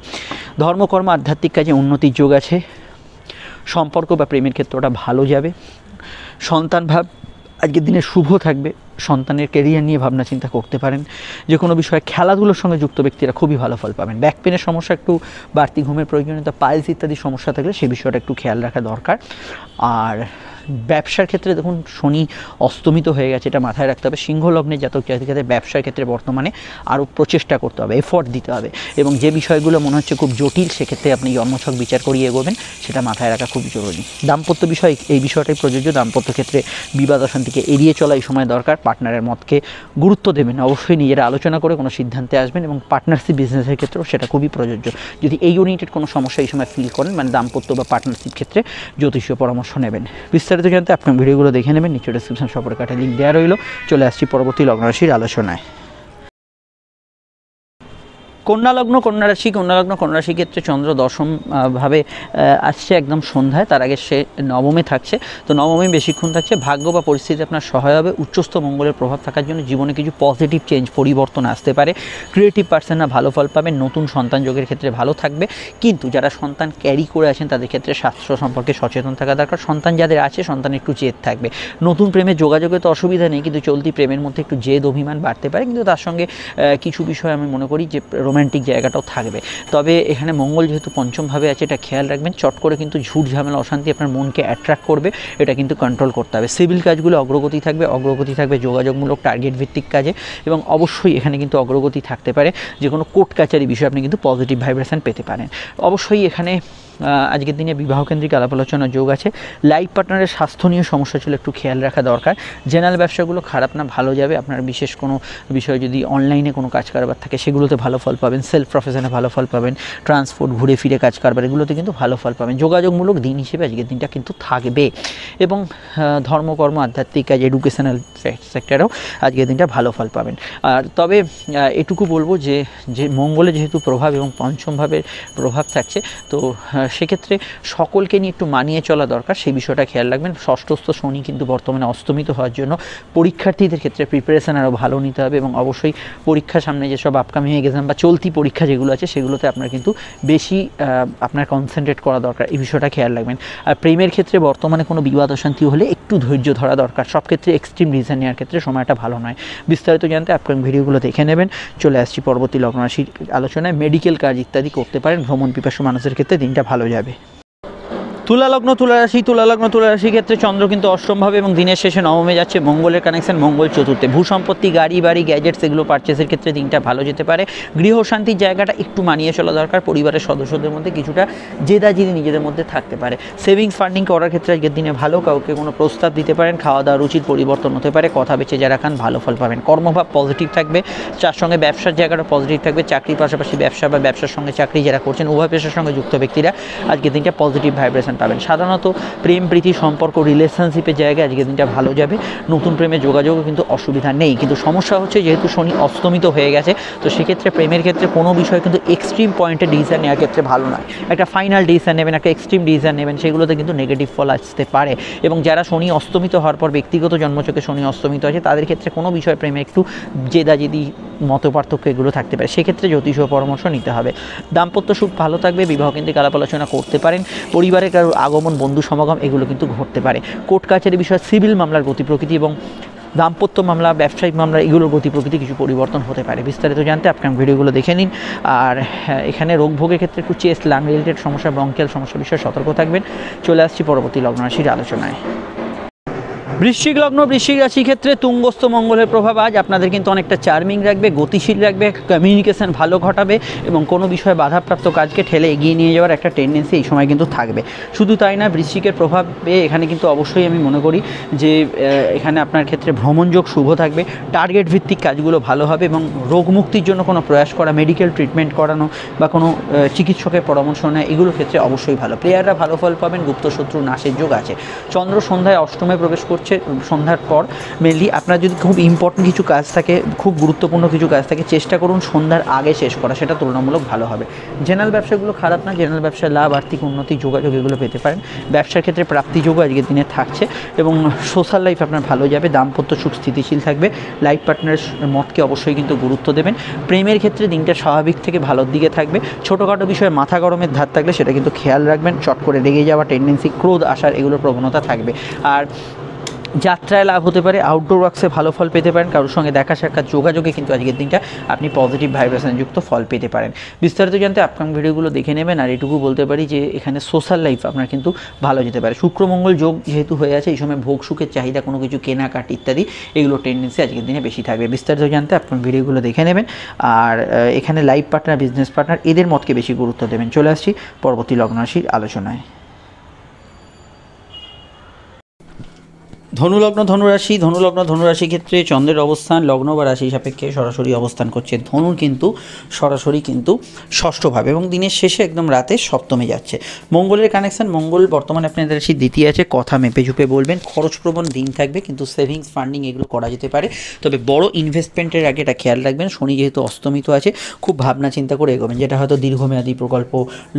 ধর্মকর্ম, আধ্যাত্মিক কাজে উন্নতির যোগ আছে। সম্পর্ক বা প্রেমের ক্ষেত্রটা ভালো যাবে। সন্তান ভাব আজকের দিনে শুভ থাকবে। সন্তানের ক্যারিয়ার নিয়ে ভাবনা চিন্তা করতে পারেন। যে কোনো বিষয়ে খেলাধুলোর সঙ্গে যুক্ত ব্যক্তিরা খুবই ভালো ফল পাবেন। ব্যাক পেনের সমস্যা, একটু বাড়তি ঘুমের প্রয়োজনীয়তা, পাইলস ইত্যাদি সমস্যা থাকলে সেই বিষয়টা একটু খেয়াল রাখা দরকার। আর ব্যবসার ক্ষেত্রে দেখুন শনি অস্তমিত হয়ে গেছে, এটা মাথায় রাখতে হবে। সিংহ লগ্নে জাতক জাতিকাদের ব্যবসার ক্ষেত্রে বর্তমানে আরও প্রচেষ্টা করতে হবে, এফোর্ট দিতে হবে এবং যে বিষয়গুলো মনে হচ্ছে খুব জটিল, সেক্ষেত্রে আপনি জন্মছক বিচার করিয়ে এগোবেন, সেটা মাথায় রাখা খুব জরুরি। দাম্পত্য বিষয়, এই বিষয়টাই প্রযোজ্য। দাম্পত্য ক্ষেত্রে বিবাদ অশান্তিকে এড়িয়ে চলা এই সময় দরকার। পার্টনারের মতকে গুরুত্ব দেবেন, অবশ্যই নিজেরা আলোচনা করে কোনো সিদ্ধান্তে আসবেন এবং পার্টনারশিপ বিজনেসের ক্ষেত্রেও সেটা খুবই প্রযোজ্য। যদি এই ইউনিটেড কোনো সমস্যা এই সময় ফিল করেন, মানে দাম্পত্য বা পার্টনারশিপ ক্ষেত্রে, জ্যোতিষীয় পরামর্শ নেবেন। বিস্তারিত জানতে আপনার ভিডিওগুলো দেখে নেবেন, নিচে ডেসক্রিপশন সম্পর্কে একটা লিঙ্ক দেওয়া রইল। চলে আসছি পরবর্তী লগ্ন রাশির আলোচনায়। কন্যা রাশি ক্ষেত্রে চন্দ্র দশম ভাবে আসছে একদম সন্ধ্যায়, তার আগে সে নবমে থাকছে। তো নবমে বেশিক্ষণ থাকছে। ভাগ্য বা পরিস্থিতি আপনার সহায় হবে। উচ্চস্থ মঙ্গলের প্রভাব থাকার জন্য জীবনে কিছু পজিটিভ চেঞ্জ, পরিবর্তন আসতে পারে। ক্রিয়েটিভ পার্সনরা ভালো ফল পাবেন। নতুন সন্তান যোগের ক্ষেত্রে ভালো থাকবে। কিন্তু যারা সন্তান ক্যারি করে আছেন তাদের ক্ষেত্রে স্বাস্থ্য সম্পর্কে সচেতন থাকা দরকার। সন্তান যাদের আছে, সন্তান একটু জেদ থাকবে। নতুন প্রেমের যোগাযোগে তো অসুবিধা নেই, কিন্তু চলতি প্রেমের মধ্যে একটু জেদ অভিমান বাড়তে পারে। কিন্তু তার সঙ্গে কিছু বিষয় আমি মনে করি যে রোম্যান্টিক জায়গাটাও থাকবে। তবে এখানে মঙ্গল যেহেতু পঞ্চমভাবে আছে, এটা খেয়াল রাখবেন। চট করে কিন্তু ঝুট ঝামেলা অশান্তি আপনার মনকে অ্যাট্রাক্ট করবে, এটা কিন্তু কন্ট্রোল করতে হবে। সিভিল কাজগুলো অগ্রগতি থাকবে যোগাযোগমূলক টার্গেট ভিত্তিক কাজে এবং অবশ্যই এখানে কিন্তু অগ্রগতি থাকতে পারে। যে কোনো কোর্ট কাচারি বিষয়ে আপনি কিন্তু পজিটিভ ভাইব্রেশন পেতে পারেন। অবশ্যই এখানে আজকের দিনে বিবাহকেন্দ্রিক আলাপ আলোচনার যোগ আছে। লাইফ পার্টনারের স্বাস্থ্য নিয়ে সমস্যা ছিল, একটু খেয়াল রাখা দরকার। জেনারেল ব্যবসাগুলো খারাপ না, ভালো যাবে। আপনার বিশেষ কোনো বিষয় যদি অনলাইনে কোনো কাজ কারবার থাকে, সেগুলোতে ভালো ফল পাবেন। সেলফ প্রফেশনে ভালো ফল পাবেন। ট্রান্সপোর্ট, ঘুরে ফিরে কাজ কারবার, এগুলোতে কিন্তু ভালো ফল পাবেন। যোগাযোগমূলক দিন হিসেবে আজকের দিনটা কিন্তু থাকবে এবং ধর্মকর্ম, আধ্যাত্মিক কাজ, এডুকেশনাল সেক্টরেও আজকের দিনটা ভালো ফল পাবেন। আর তবে এটুকু বলবো যে মঙ্গলে যেহেতু প্রভাব এবং পঞ্চমভাবে প্রভাব থাকছে, তো সেক্ষেত্রে সকলকে নিয়ে একটু মানিয়ে চলা দরকার, সেই বিষয়টা খেয়াল রাখবেন। ষষ্ঠস্থ শনি কিন্তু বর্তমানে অস্তমিত হওয়ার জন্য পরীক্ষার্থীদের ক্ষেত্রে প্রিপারেশান আরও ভালো নিতে হবে এবং অবশ্যই পরীক্ষার সামনে যেসব আপকামিং এক্সাম বা চলতি পরীক্ষা যেগুলো আছে, সেগুলোতে আপনার কিন্তু বেশি আপনার কনসেন্ট্রেট করা দরকার, এই বিষয়টা খেয়াল রাখবেন। আর প্রেমের ক্ষেত্রে বর্তমানে কোনো বিবাদ অশান্তি হলে একটু ধৈর্য ধরা দরকার। সব ক্ষেত্রে এক্সট্রিম রিজন নেওয়ার ক্ষেত্রে সময়টা ভালো নয়। বিস্তারিত জানতে আপকামিং ভিডিওগুলো দেখে নেবেন। চলে আসছি পরবর্তী লগ্ন রাশির আলোচনায়। মেডিকেল কাজ ইত্যাদি করতে পারেন। ভ্রমণ পিপাসু মানুষের ক্ষেত্রে দিনটা ভালো যাবে। তুলা লগ্ন তুলা রাশির ক্ষেত্রে চন্দ্র কিন্তু অষ্টমভাবে এবং দিনের শেষে নবমে যাচ্ছে। মঙ্গলের কানেকশন, মঙ্গল চতুর্থে। ভূ সম্পত্তি, গাড়ি বাড়ি, গ্যাজেটস এগুলো পারচেসের ক্ষেত্রে দিনটা ভালো যেতে পারে। গৃহ শান্তির জায়গাটা একটু মানিয়ে চলা দরকার। পরিবারের সদস্যদের মধ্যে কিছুটা জেদাজেদি নিজেদের মধ্যে থাকতে পারে। সেভিংস ফান্ডিং করার ক্ষেত্রে আজকের দিনে ভালো, কাউকে কোনো প্রস্তাব দিতে পারেন। খাওয়া দাওয়া রুচির পরিবর্তন হতে পারে। কথা বেছে যারা খান ভালো ফল পাবেন। কর্মভাব পজিটিভ থাকবে, তার সঙ্গে ব্যবসার জায়গাটা পজিটিভ থাকবে। চাকরির পাশাপাশি ব্যবসা বা ব্যবসার সঙ্গে চাকরি যারা করছেন, উভয় পেশার সঙ্গে যুক্ত ব্যক্তিরা আজকের দিনটা পজিটিভ ভাইব্রেশন পাবেন। সাধারণত প্রেম প্রীতি সম্পর্ক রিলেশনশিপের জায়গায় আজকের দিনটা ভালো যাবে। নতুন প্রেমের যোগাযোগও কিন্তু অসুবিধা নেই, কিন্তু সমস্যা হচ্ছে যেহেতু শনি অস্তমিত হয়ে গেছে, তো সেক্ষেত্রে প্রেমের ক্ষেত্রে কোনো বিষয় কিন্তু এক্সট্রিম পয়েন্টে ডিসিশন নেওয়ার ক্ষেত্রে ভালো নয়। একটা ফাইনাল ডিসিশন নেবেন, একটা এক্সট্রিম ডিসিশন নেবেন, সেগুলোতে কিন্তু নেগেটিভ ফল আসতে পারে। এবং যারা শনি অস্তমিত হওয়ার পর ব্যক্তিগত জন্মছকে শনি অস্তমিত আছে, তাদের ক্ষেত্রে কোনো বিষয় প্রেমে একটু জেদাজেদি মতপার্থক্য এগুলো থাকতে পারে, সেক্ষেত্রে জ্যোতিষ পরামর্শ নিতে হবে। দাম্পত্য সুখ ভালো থাকবে, বিবাহ কিন্তু আলাপ আলোচনা করতে পারেন। পরিবারের কারোর আগমন, বন্ধু সমাগম এগুলো কিন্তু ঘটতে পারে। কোর্ট কাছারি বিষয়, সিভিল মামলার গতি প্রকৃতি এবং দাম্পত্য মামলা, ব্যবসায়িক মামলা এগুলোর গতি প্রকৃতি কিছু পরিবর্তন হতে পারে। বিস্তারিত জানতে আপনার ভিডিওগুলো দেখে নিন। আর এখানে রোগ ভোগের ক্ষেত্রে একটু চেস্ট লাং রিলেটেড সমস্যা, ব্রঙ্কিয়াল সমস্যা বিষয়ে সতর্ক থাকবেন। চলে আসছি পরবর্তী লগ্ন রাশির আলোচনায়। বৃশ্চিক লগ্ন, বৃশ্চিক রাশির ক্ষেত্রে তুঙ্গস্থ মঙ্গলের প্রভাব আজ আপনাদের কিন্তু অনেকটা চার্মিং রাখবে, গতিশীল রাখবে, কমিউনিকেশন ভালো ঘটাবে এবং কোনো বিষয়ে বাধাপ্রাপ্ত কাজকে ঠেলে এগিয়ে নিয়ে যাওয়ার একটা টেন্ডেন্সি এই সময় কিন্তু থাকবে। শুধু তাই না, বৃশ্চিকের প্রভাবে এখানে কিন্তু অবশ্যই আমি মনে করি যে এখানে আপনার ক্ষেত্রে ভ্রমণযোগ শুভ থাকবে। টার্গেট ভিত্তিক কাজগুলো ভালো হবে এবং রোগমুক্তির জন্য কোনো প্রয়াস করা, মেডিকেল ট্রিটমেন্ট করানো বা কোনো চিকিৎসকের পরামর্শ নেয় এগুলোর ক্ষেত্রে অবশ্যই ভালো। প্লেয়াররা ভালো ফল পাবেন, গুপ্ত শত্রু নাশের যোগ আছে। চন্দ্র সন্ধ্যায় অষ্টমে প্রবেশ করছে। সন্ধ্যার পর মেনলি আপনার যদি খুব ইম্পর্টেন্ট কিছু কাজ থাকে, খুব গুরুত্বপূর্ণ কিছু কাজ থাকে, চেষ্টা করুন সন্ধ্যার আগে শেষ করা, সেটা তুলনামূলক ভালো হবে। জেনারেল ব্যবসাগুলো খারাপ না, জেনারেল ব্যবসায় লাভ, আর্থিক উন্নতি, যোগাযোগ এগুলো পেতে পারেন। ব্যবসার ক্ষেত্রে প্রাপ্তিযোগও আজকের দিনে থাকছে এবং সোশ্যাল লাইফ আপনার ভালো যাবে। দাম্পত্য সুখ স্থিতিশীল থাকবে। লাইফ পার্টনারের মতকে অবশ্যই কিন্তু গুরুত্ব দেবেন। প্রেমের ক্ষেত্রে দিনটা স্বাভাবিক থেকে ভালোর দিকে থাকবে। ছোটোখাটো বিষয়ে মাথা গরমের ধার থাকলে সেটা কিন্তু খেয়াল রাখবেন। চট করে রেগে যাওয়া টেন্ডেন্সি, ক্রোধ আসার এগুলোর প্রবণতা থাকবে। আর যাত্রায় লাভ হতে পারে, আউটডোর ওয়ার্কসে ভালো ফল পেতে পারেন। কারোর সঙ্গে দেখা সাক্ষাৎ যোগাযোগে কিন্তু আজকের দিনটা আপনি পজিটিভ ভাইব্রেশনযুক্ত ফল পেতে পারেন। বিস্তারিত জানতে আপকামিং ভিডিওগুলো দেখে নেবেন। আর এটুকু বলতে পারি যে এখানে সোশ্যাল লাইফ আপনার কিন্তু ভালো যেতে পারে। শুক্রমঙ্গল যোগ যেহেতু হয়ে আছে, এই সময় ভোগ সুখের চাহিদা, কোনো কিছু কেনাকাটা ইত্যাদি এগুলো টেন্ডেন্সি আজকের দিনে বেশি থাকবে। বিস্তারিত জানতে আপকামিং ভিডিওগুলো দেখে নেবেন। আর এখানে লাইফ পার্টনার, বিজনেস পার্টনার এদের মতকে বেশি গুরুত্ব দেবেন। চলে আসছি পরবর্তী লগ্ন রাশির আলোচনায়। ধনুলগ্ন ধনুরাশির ক্ষেত্রে চন্দ্রের অবস্থান লগ্ন বা রাশি সাপেক্ষে সরাসরি অবস্থান করছে। ধনুর কিন্তু সরাসরি কিন্তু ষষ্ঠভাবে এবং দিনের শেষে একদম রাতে সপ্তমে যাচ্ছে। মঙ্গলের কানেকশন, মঙ্গল বর্তমানে আপনাদের রাশি দ্বিতীয় আছে। কথা মেপে ঝুপে বলবেন। খরচপ্রবণ দিন থাকবে, কিন্তু সেভিংস ফান্ডিং এগুলো করা যেতে পারে। তবে বড় ইনভেস্টমেন্টের আগে এটা খেয়াল রাখবেন, শনি যেহেতু অস্তমিত আছে, খুব ভাবনা চিন্তা করে এগোবেন। যেটা হয়তো দীর্ঘমেয়াদী প্রকল্প,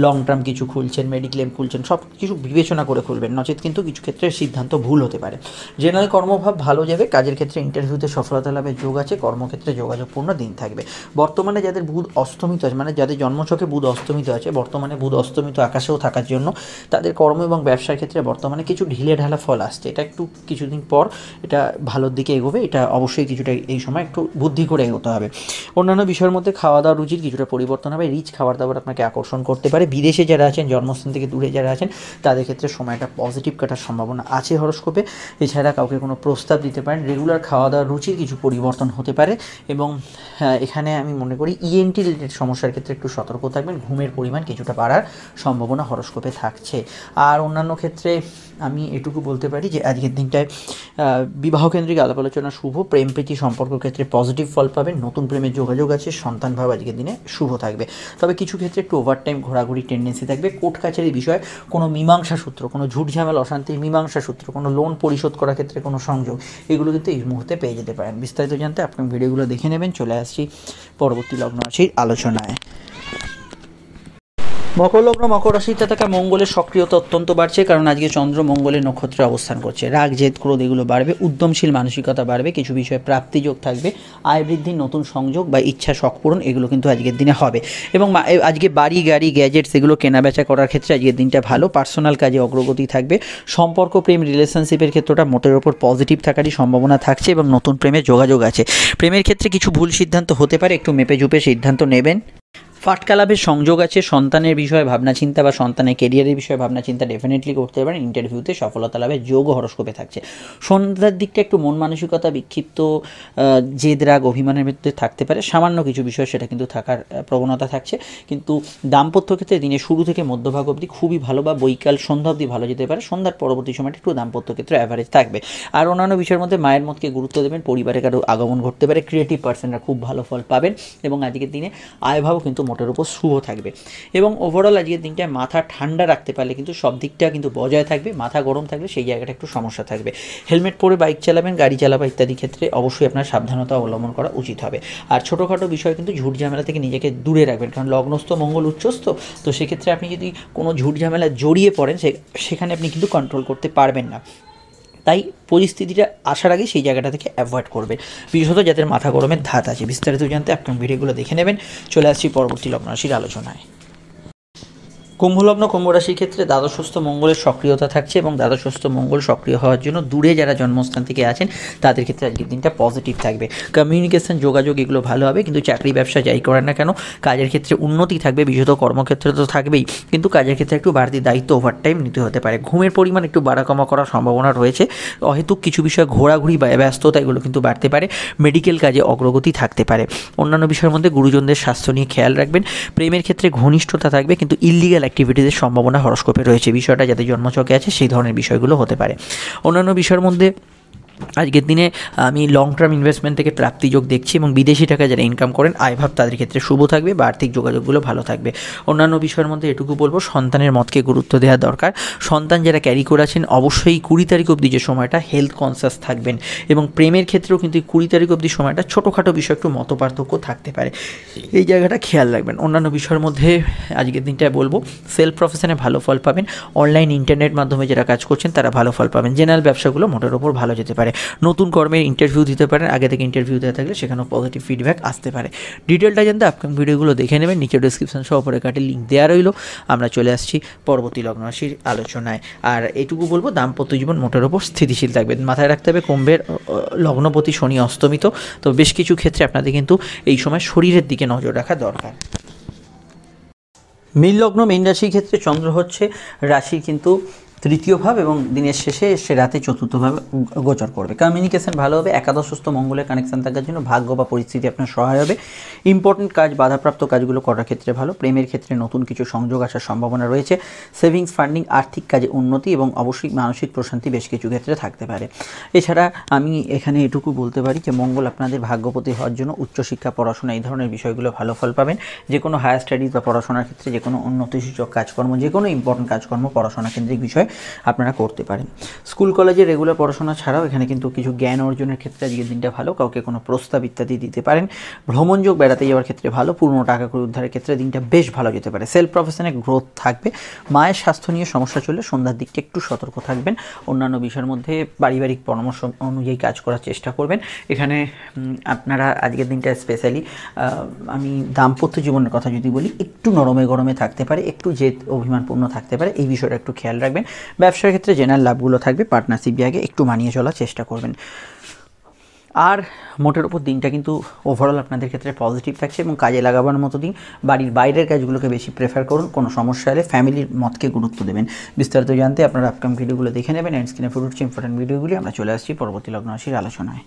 লং টার্ম কিছু খুলছেন, মেডিক্লেম খুলছেন, সব কিছু বিবেচনা করে খুলবেন, নচেত কিন্তু কিছু ক্ষেত্রে সিদ্ধান্ত ভুল হতে পারে। জেনারেল কর্মভাব ভালো যাবে। কাজের ক্ষেত্রে ইন্টারভিউতে সফলতা লাভের যোগ আছে। কর্মক্ষেত্রে যোগাযোগপূর্ণ দিন থাকবে। বর্তমানে যাদের বুধ অস্তমিত আছে, মানে যাদের জন্মছকে বুধ অস্তমিত আছে, বর্তমানে বুধ অস্তমিত আকাশেও থাকার জন্য তাদের কর্ম এবং ব্যবসার ক্ষেত্রে বর্তমানে কিছু ঢিলে ঢালা ফল আসছে। এটা একটু কিছুদিন পর এটা ভালোর দিকে এগোবে। এটা অবশ্যই কিছুটা এই সময় একটু বুদ্ধি করে এগোতে হবে। অন্যান্য বিষয়ের মধ্যে খাওয়া দাওয়া রুচির কিছুটা পরিবর্তন হবে। রিচ খাবার দাবার আপনাকে আকর্ষণ করতে পারে। বিদেশে যারা আছেন, জন্মস্থান থেকে দূরে যারা আছেন, তাদের ক্ষেত্রে সময়টা পজিটিভ কাটার সম্ভাবনা আছে হরস্কোপে। এছাড়া কাউকে কোনো প্রস্তাব দিতে পারেন। রেগুলার খাওয়া দাওয়ার রুচির কিছু পরিবর্তন হতে পারে এবং এখানে আমি মনে করি ইএনটি রিলেটেড সমস্যার ক্ষেত্রে একটু সতর্ক থাকবেন। ঘুমের পরিমাণ কিছুটা বাড়ার সম্ভাবনা হরস্কোপে থাকছে। আর অন্যান্য ক্ষেত্রে আমি এটুকু বলতে পারি যে আজকের দিনটায় বিবাহকেন্দ্রিক আলাপ আলোচনা শুভ। প্রেম প্রীতি সম্পর্ক ক্ষেত্রে পজিটিভ ফল পাবেন। নতুন প্রেমের যোগাযোগ আছে। সন্তান ভাব আজকের দিনে শুভ থাকবে। তবে কিছু ক্ষেত্রে একটু ওভারটাইম ঘোরাঘুরি টেন্ডেন্সি থাকবে। কোর্ট কাছারি বিষয়ে কোনো মীমাংসা সূত্র, কোনো ঝুট ঝামেলা অশান্তির মীমাংসা সূত্র, কোনো লোন পরিশোধ করার ক্ষেত্রে কোনো সংযোগ, এগুলো কিন্তু এই মুহূর্তে পেয়ে যেতে পারেন। বিস্তারিত জানতে আপনার ভিডিওগুলো দেখে নেবেন। চলে আসছি পরবর্তী লগ্ন রাশির আলোচনায়। মকর লগ্ন, মকর রাশিতে থাকা মঙ্গলের সক্রিয়তা অত্যন্ত বাড়ছে, কারণ আজকে চন্দ্র মঙ্গলের নক্ষত্রে অবস্থান করছে। রাগ জেদ ক্রোধ এগুলো বাড়বে। উদ্যমশীল মানসিকতা বাড়বে। কিছু বিষয়ে প্রাপ্তিযোগ থাকবে। আয় বৃদ্ধির নতুন সংযোগ বা ইচ্ছা শখ পূরণ এগুলো কিন্তু আজকের দিনে হবে এবং আজকে বাড়ি গাড়ি গ্যাজেটস এগুলো কেনাবেচা করার ক্ষেত্রে আজকের দিনটা ভালো। পার্সোনাল কাজে অগ্রগতি থাকবে। সম্পর্ক, প্রেম, রিলেশনশিপের ক্ষেত্রটা মোটের ওপর পজিটিভ থাকারই সম্ভাবনা থাকছে এবং নতুন প্রেমের যোগাযোগ আছে। প্রেমের ক্ষেত্রে কিছু ভুল সিদ্ধান্ত হতে পারে, একটু মেপে ঝুপে সিদ্ধান্ত নেবেন। ফাটকা লাভের সংযোগ আছে, সন্তানের বিষয়ে ভাবনা চিন্তা বা সন্তানের কেরিয়ারের বিষয়ে ভাবনা চিন্তা ডেফিনেটলি করতে পারেন। ইন্টারভিউতে সফলতা লাভের যোগ হরস্কোপে থাকছে। সন্ধ্যার দিকটা একটু মন মানসিকতা বিক্ষিপ্ত, জেদ রাগ অভিমানের মধ্যে থাকতে পারে, সামান্য কিছু বিষয় সেটা কিন্তু থাকার প্রবণতা থাকছে। কিন্তু দাম্পত্য ক্ষেত্রে দিনের শুরু থেকে মধ্যভাগ অবধি খুবই ভালো বা বৈকাল সন্ধ্যা অবধি ভালো যেতে পারে। সন্ধ্যার পরবর্তী সময়টা একটু দাম্পত্য ক্ষেত্রে অ্যাভারেজ থাকবে। আর অন্যান্য বিষয়ের মধ্যে মায়ের মতকে গুরুত্ব দেবেন, পরিবারে কারো আগমন ঘটতে পারে, ক্রিয়েটিভ পার্সনরা খুব ভালো ফল পাবেন এবং আজকের দিনে আয়ভাবও কিন্তু মোটের উপর শুভ থাকবে। এবং ওভারঅল আজকের দিনটায় মাথা ঠান্ডা রাখতে পারলে কিন্তু সব দিকটা কিন্তু বজায় থাকবে। মাথা গরম থাকলে সেই জায়গাটা একটু সমস্যা থাকবে। হেলমেট পরে বাইক চালাবেন, গাড়ি চালাবা ইত্যাদি ক্ষেত্রে অবশ্যই আপনার সাবধানতা অবলম্বন করা উচিত হবে। আর ছোটোখাটো বিষয় কিন্তু ঝুট ঝামেলা থেকে নিজেকে দূরে রাখবেন, কারণ লগ্নস্থ মঙ্গল উচ্চস্থ, তো সেক্ষেত্রে আপনি যদি কোনো ঝুট ঝামেলা জড়িয়ে পড়েন সেখানে আপনি কিন্তু কন্ট্রোল করতে পারবেন না। তাই পরিস্থিতিটা আসার আগে সেই জায়গাটা থেকে অ্যাভয়েড করবেন, বিশেষত যাদের মাথা গরমের ধাত আছে। বিস্তারিত জানতে আপনার ভিডিওগুলো দেখে নেবেন। চলে আসছি পরবর্তী লগ্ন রাশির আলোচনায়। কুম্ভলগ্ন কুম্ভ রাশির ক্ষেত্রে দ্বাদশস্থ মঙ্গলের সক্রিয়তা থাকছে এবং দ্বাদশস্থ মঙ্গল সক্রিয় হওয়ার জন্য দূরে যারা জন্মস্থান থেকে আছেন তাদের ক্ষেত্রে আজকের দিনটা পজিটিভ থাকবে। কমিউনিকেশন, যোগাযোগ এগুলো ভালো হবে, কিন্তু চাকরি ব্যবসা যাই করেন না কেন কাজের ক্ষেত্রে উন্নতি থাকবে। বিশেষত কর্মক্ষেত্রে তো থাকবেই, কিন্তু কাজের ক্ষেত্রে একটু বাড়তি দায়িত্ব ওভারটাইম নিতে হতে পারে। ঘুমের পরিমাণ একটু বাড়া কমা করার সম্ভাবনা রয়েছে। অহেতুক কিছু বিষয় ঘোরাঘুরি বা ব্যস্ততা এগুলো কিন্তু বাড়তে পারে। মেডিকেল কাজে অগ্রগতি থাকতে পারে। অন্যান্য বিষয়ের মধ্যে গুরুজনদের স্বাস্থ্য নিয়ে খেয়াল রাখবেন। প্রেমের ক্ষেত্রে ঘনিষ্ঠতা থাকবে, কিন্তু ইললিগাল অ্যাক্টিভিটিসের সম্ভাবনা হরস্কোপে রয়েছে। বিষয়টা যাতে জন্মছকে আছে সেই ধরনের বিষয়গুলো হতে পারে। অন্যান্য বিষয়ের মধ্যে আজকের দিনে আমি লং টার্ম ইনভেস্টমেন্ট থেকে প্রাপ্তিযোগ দেখছি এবং বিদেশি টাকা যারা ইনকাম করেন আয়ভাব তাদের ক্ষেত্রে শুভ থাকবে বা আর্থিক যোগাযোগগুলো ভালো থাকবে। অন্যান্য বিষয়ের মধ্যে এটুকু বলবো, সন্তানের মতকে গুরুত্ব দেওয়া দরকার। সন্তান যারা ক্যারি করেছেন অবশ্যই 20 তারিখ অবধি যে সময়টা হেলথ কনসাস থাকবেন এবং প্রেমের ক্ষেত্রেও কিন্তু 20 তারিখ অবধি সময়টা ছোটোখাটো বিষয় একটু মতপার্থক্য থাকতে পারে, এই জায়গাটা খেয়াল রাখবেন। অন্যান্য বিষয়ের মধ্যে আজকের দিনটায় বলবো সেলফ প্রফেশনে ভালো ফল পাবেন। অনলাইন ইন্টারনেট মাধ্যমে যারা কাজ করছেন তারা ভালো ফল পাবেন। জেনারেল ব্যবসাগুলো মোটের ওপর ভালো যেতে পারে। নতুন কর্মের ইন্টারভিউ দিতে পারেন, আগে থেকে ইন্টারভিউ দেওয়া থাকলে সেখানেও পজিটিভ ফিডব্যাক আসতে পারে। ডিটেলটা জানতে আপকামিং ভিডিওগুলো দেখে নেবেন, নিচে ডিসক্রিপশন সহ উপরে কাটে লিঙ্ক দেওয়া রইল। আমরা চলে আসছি পরবর্তী লগ্ন রাশির আলোচনায়। আর এটুকু বলবো, দাম্পত্য জীবন মোটের ওপর স্থিতিশীল থাকবে। মাথায় রাখতে হবে কুম্ভের লগ্নপতি শনি অস্তমিত, তো বেশ কিছু ক্ষেত্রে আপনাদের কিন্তু এই সময় শরীরের দিকে নজর রাখা দরকার। মীন লগ্ন মীন রাশির ক্ষেত্রে চন্দ্র হচ্ছে রাশির কিন্তু তৃতীয় ভাব এবং দিনের শেষে সে রাতে চতুর্থভাবে গোচর করবে। কমিউনিকেশন ভালো হবে। একাদশস্থ মঙ্গলের কানেকশন থাকার জন্য ভাগ্য বা পরিস্থিতি আপনার সহায় হবে। ইম্পর্টেন্ট কাজ, বাধাপ্রাপ্ত কাজগুলো করার ক্ষেত্রে ভালো। প্রেমের ক্ষেত্রে নতুন কিছু সংযোগ আসার সম্ভাবনা রয়েছে। সেভিংস, ফান্ডিং, আর্থিক কাজে উন্নতি এবং অবশ্যই মানসিক প্রশান্তি বেশ কিছু ক্ষেত্রে থাকতে পারে। এছাড়া আমি এখানে এটুকু বলতে পারি যে মঙ্গল আপনাদের ভাগ্যপতি হওয়ার জন্য উচ্চশিক্ষা, পড়াশোনা এই ধরনের বিষয়গুলো ভালো ফল পাবেন। যে কোনো হায়ার স্টাডিজ বা পড়াশোনার ক্ষেত্রে যে কোনো উন্নতিসূচক কাজকর্ম, যে কোনো ইম্পর্টেন্ট কাজকর্ম পড়াশোনা কেন্দ্রিক বিষয় আপনারা করতে পারেন। স্কুল কলেজে রেগুলার পড়াশোনা ছাড়াও এখানে কিন্তু কিছু জ্ঞান অর্জনের ক্ষেত্রে আজকের দিনটা ভালো। কাউকে কোনো প্রস্তাব ইত্যাদি দিতে পারেন। ভ্রমণযোগ, বেড়াতে যাওয়ার ক্ষেত্রে ভালো। পুরনো টাকা করে উদ্ধারের ক্ষেত্রে দিনটা বেশ ভালো যেতে পারে। সেলফ প্রফেশনে গ্রোথ থাকবে। মায়ের স্বাস্থ্য নিয়ে সমস্যা চললে সন্ধ্যার দিকটা একটু সতর্ক থাকবেন। অন্যান্য বিষয়ের মধ্যে পারিবারিক পরামর্শ অনুযায়ী কাজ করার চেষ্টা করবেন। এখানে আপনারা আজকের দিনটা স্পেশালি আমি দাম্পত্য জীবনের কথা যদি বলি, একটু নরমে গরমে থাকতে পারে, একটু জেদ অভিমানপূর্ণ থাকতে পারে, এই বিষয়টা একটু খেয়াল রাখবেন। ব্যবসার ক্ষেত্রে জেনারেল লাভগুলো থাকবে। পার্টনারশিপ জায়গায় একটু মানিয়ে চলার চেষ্টা করবেন। আর মোটের ওপর দিনটা কিন্তু ওভারঅল আপনাদের ক্ষেত্রে পজিটিভ থাকছে এবং কাজে লাগাবার মতো দিন। বাড়ির বাইরের কাজগুলোকে বেশি প্রেফার করুন। কোনো সমস্যা হলে ফ্যামিলির মতকে গুরুত্ব দেবেন। বিস্তারিত জানতে আপনারা আপকামিং ভিডিওগুলো দেখে নেবেন। এন্ড স্ক্রিনে ফুটে উঠছে ইম্পর্টেন্ট ভিডিওগুলি। আমরা চলে আসছি পরবর্তী লগ্ন রাশির আলোচনায়।